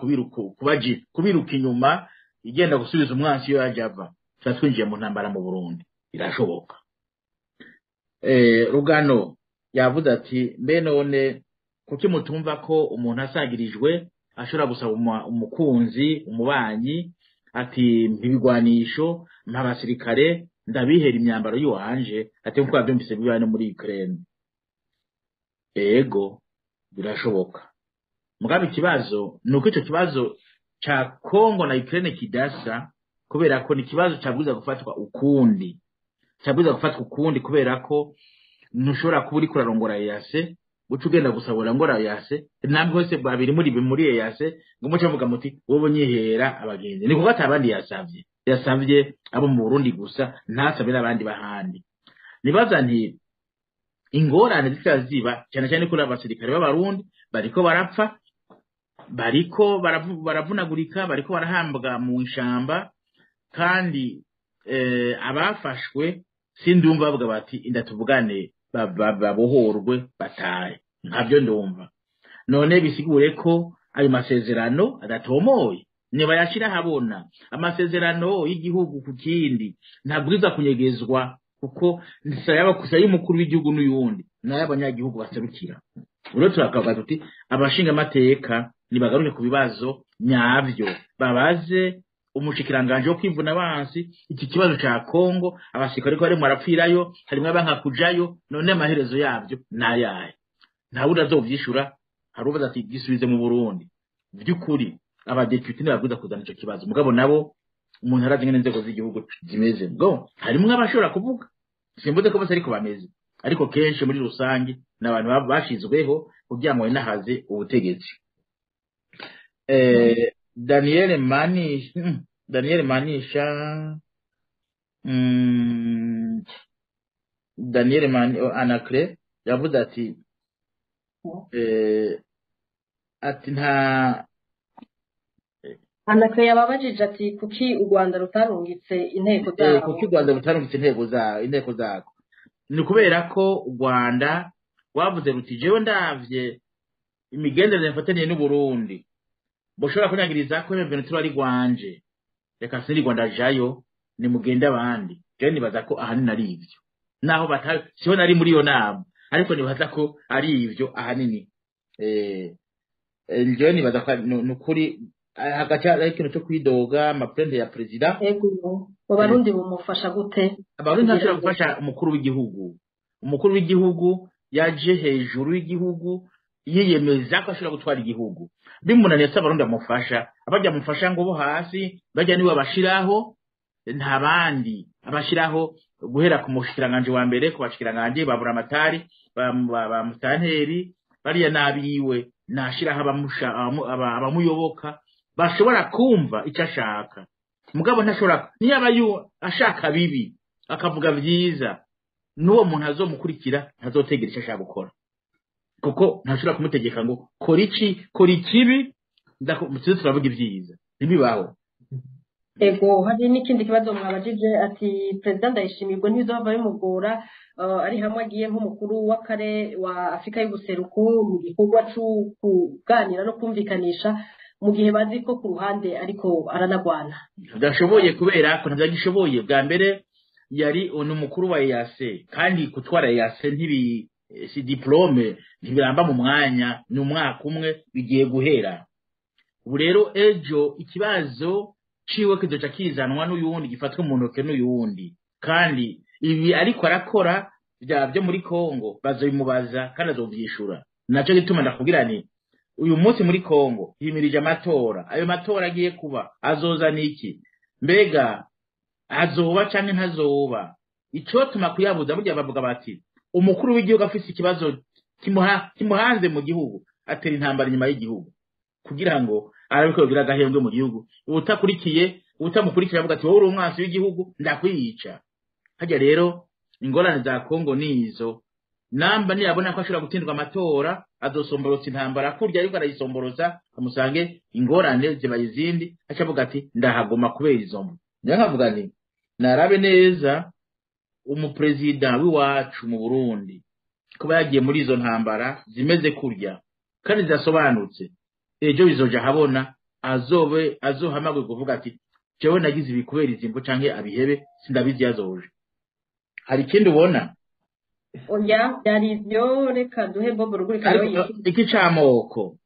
kubiruka inyuma igenda gusubiza umwansi iyo yaje ava twinjiye mu ntambara mu Burundi irashoboka Rugano yavuze ati mbe none kuki mutumva ko umuntu asagirijwe ashobora gusaba umukunzi umubanyi ati mpibigwanisho nk'abasirikare ndabihera imyambaro yiwanje ati nkuko yabyumvise bibane muri Ukraine ego birashoboka mugabe ikibazo nuko ico kibazo cha Kongo na Ukraine kidasa kubera ko ni kibazo cyabwiza gufatwa ukundi kubera ko ntushobora kuba uri kurarongora yase uca ugenda gusabura ngora yase namwe hose babiri muri yase ngo muce muvuga muti wowe nyihera abagenzi niko gatabandi yasavye abo mu Burundi gusa ntasabira abandi bahandi nibaza nti ingorane zitaziba cyane cyane kuri abasirikare b'abarundi bariko barapfa bariko baravunagurika bariko barahambwa mu ishamba kandi abafashwe sindumva bavuga bati indatuvugane babohorwe bataye nkabyo ndumva none bisigure ko ayo masezerano adatomoye niba yashira habona amasezerano y'igihugu ku kindi ntabwiza kunyegezwa kuko nisayaba kusayi mukuru w'igihugu n'uyundi naye abanyagihugu baserukira uro turakavuga tuti abashinga amateka nibagaruke ku bibazo nyavyo babaze umushikiranganje wo kwivuna abansi iki kibazo ca Kongo abasirikare ko barimo arapfirayo harimo abanka kujayo none amaherezo yavyo nayaye ntawuda azovyishura harubaza ati gisubize mu Burundi byukuri abadepute nabagwiza kuzana ico kibazo mugabo nabo umuntu arazi ngene inzego z'igihugu zimeze ngo harimo abashobora kuvuga simbuze ko bose ariko bameze ariko kenshi muri rusangi n'abantu bashizweho kugira ngo nahaze ubutegetsi Daniel Anacre yavuze ati nta Anacre yababajije ati kuki u Rwanda rutarungitse inteko zabo kuki u Rwanda rutarungitse inteko zako ni kubera ko u Rwanda wavuze ruti jewe ndavye imigenderanire mfataniye n'u Burundi boshobora kunyagiriza ko M23 ari gwanje reka siri Rwanda jayo ni mugende abandi je nibaza ko ahanini ari ivyo naho batari siho nari muri yo nama ariko nibaza ko ari ivyo ahanini je nibaza ko nukuri hagacha ikintu cyo kwidoga amaprende ya president ego abarundi bumufasha gute abarundi bashobora gufasha umukuru w'igihugu yaje hejuru y'igihugu yiyemeza ko ashobora gutwara igihugu bimunaniye abarundi amufasha abajya mufasha ngo bo hasi bajya niwe bashiraho nta bandi abashiraho guhera ku mushikiranganje wa mbere ku bashikiranganje babura amatari ba mutanteri bariya nabiwe nashiraho abamuyoboka bashobora kumva icyo ashaka mugabo ntashobora niba ashaka bibi akavuga byiza n'uwo muntu azomukurikira ntazotegera icyo ashaka gukora kuko ntashobora kumutegeka ngo kora ikibi ndakumutsize turavuga ibyiza ntibibaho ego hari n'ikindi kibazo mwabajije ati president Ndayishimirwe ntibizova bimugora ari hamwe agiye nk'umukuru w'akare wa Afrika y'ubuseruko mu gikorwa cyo kuganira no kumvikanisha mu gihe bazi ko ku ruhande ariko aranagwana ndashoboye kubera ko ntagishoboye bwa mbere yari umukuru wa EAC kandi gutwara EAC si diplome ntibiramba mu mwanya ni umwaka umwe bigiye guhera ubu rero ejo ikibazo ciwe kizoca kizanwa n'uyundi gifatwe mu ntoke n'uyundi kandi ibi ariko arakora byo muri Kongo bazobimubaza kandi azovyishura naco gituma ndakubwira ni uyu munsi muri Kongo himirije amatora ayo matora agiye kuba azoza niki mbega azoba canke ntazoba ico tuma kuyabuza burya bavuga bati umukuru w'igihugu afise ikibazo kimuhanze mu gihugu atera intambara inyuma y'igihugu kugira ngo arabiko bigira agahembwe mu gihugu utamukurikira avuga ati wowe uri umwansi w'igihugu ndakwiyica hajya rero ingorane za Kongo nizo namba niyabona ko ashobora gutindwa amatora azosomborotsa intambara kurya ariko arayisomboroza amusange ingorane ziba izindi acavuga ati ndahagoma kubera izo mvu nkavuga nti narabe neza umuperezida w'iwacu mu Burundi kuba yagiye muri izo ntambara zimeze kurya kandi zidasobanutse ejo bizoja habona azohamagwe kuvuga ati jewe nagize ibikubera izimvo canke abihebe sindabizi yazoje hari ikindi ubona oya byari ivyo reka duhe Bob Rugurika iki camoko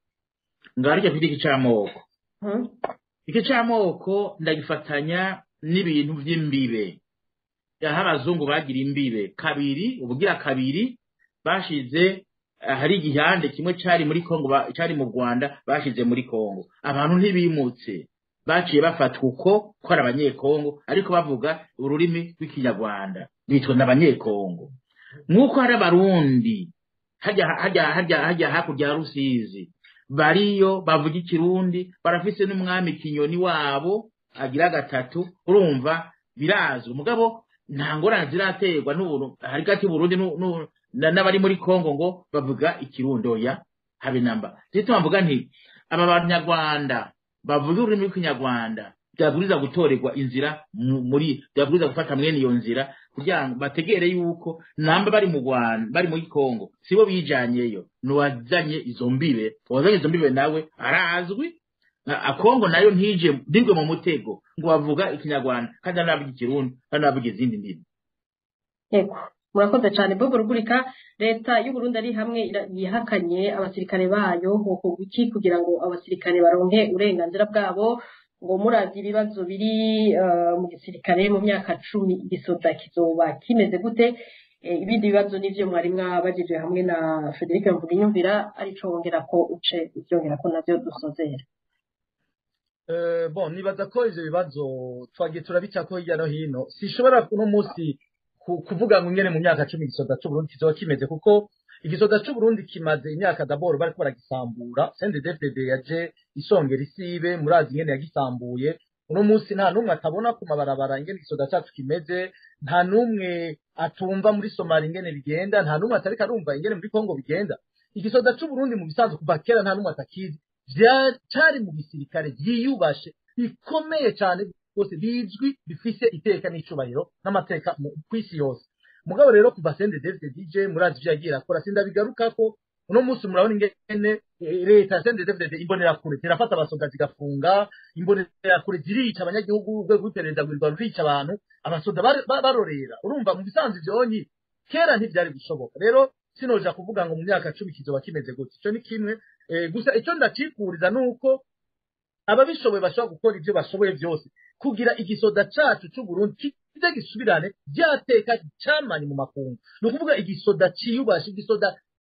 ngarije afite iki camoko iki camoko ndagifatanya n'ibintu vy'imbibe yaha abazungu bagira imbibe kabiri ubugira kabiri bashize hari igihande kimwe cari muri Kongo cari mu Rwanda bashize muri Kongo abantu ntibimutse baciye bafatwa uko ari abanyekongo ariko bavuga ururimi rw'ikinyarwanda bitwa n'abanyekongo nk'uko hari abarundi hajya hakurya ya Rusizi bariyo bavuga ikirundi barafise n'umwami Kinyoni wabo agira gatatu urumva birazwi umugabo nta ngorane ziraterwa n'ubuntu hari gati Burundi n'abari muri Kongo ngo bavuga ikirundi oya habe namba zituma mvuga nti aba banyarwanda bavuga ururimi rw'ikinyarwanda byaburiza gutorerwa inzira byaburiza gufata mwene iyo nzira kugira ngo bategere yuko namba bari mu Rwanda bari muri Kongo sibo bijanyeyo nuwazanye izo mbibe wazanye izo mbibe nawe arazwi Kongo nayo ntije ndigwe mu mutego ngo bavuga ikinyarwanda kandi anavuga ikirundi kandi anavuga izindi ndimi yego murakoze cyane Bob Rugurika leta y'u Burundi ari hamwe yihakanye abasirikare bayo hoko iki kugira ngo abasirikare baronke uburenganzira bwabo ngo muravye ibibazo biri mu gisirikare mu myaka 10 igisoda kizoba kimeze gute ibindi bibazo nivyo mwari mwabajije hamwe na Frederic Mvuginyumvira arico wongera ko uce uvyongera ko navyo dusozera bon nibaza ko ivyo bibazo twagiye turabicako hirya no hino sishobora kuno munsi kuvuga ngo ngene mu myaka 10 igisoda cy'u Burundi kizoba kimeze kuko igisoda cy'u Burundi kimaze imyaka d'abord bariko baragisambura CNDD-FDD yaje isongera isibe murazi ngene yagisambuye uno munsi nta numwe atabona ku mabarabara ngene igisoda cyacu kimeze nta numwe atumva muri Somalia ngene bigenda nta numwe atarika arumva ngene muri Kongo bigenda igisoda cy'u Burundi mu bisanzwe kuva kera nta numwe atakizi cyari mu gisirikare byiyubashe bikomeye cyane bose bizwi bifise iteka n'icubahiro n'amateka kwisi yose mugabo rero kuva CNDD-FDD murazi byagira akora sindabigaruka ko uno munsi murabona ingene leta CNDD-FDD imbonera kure zirafata abasoda zigafunga imbonera kure zirica abanyagihugu urwego rw'iperereza rwirwa rurica abantu abasoda barorera urumva mu bisanzwe byonyi kera ntibyari gushoboka rero sinoja kuvuga ngo mu myaka 10 kizoba kimeze gutya ico ni kimwe gusa icyo ndacikuriza nuko ababishoboye bashobora gukora ibyo bashoboye byose kugira igisoda cacu cy'u Burundi kize gisubirane byateka cyamani mu makungu no kuvuga igisoda ciyubashe igisoda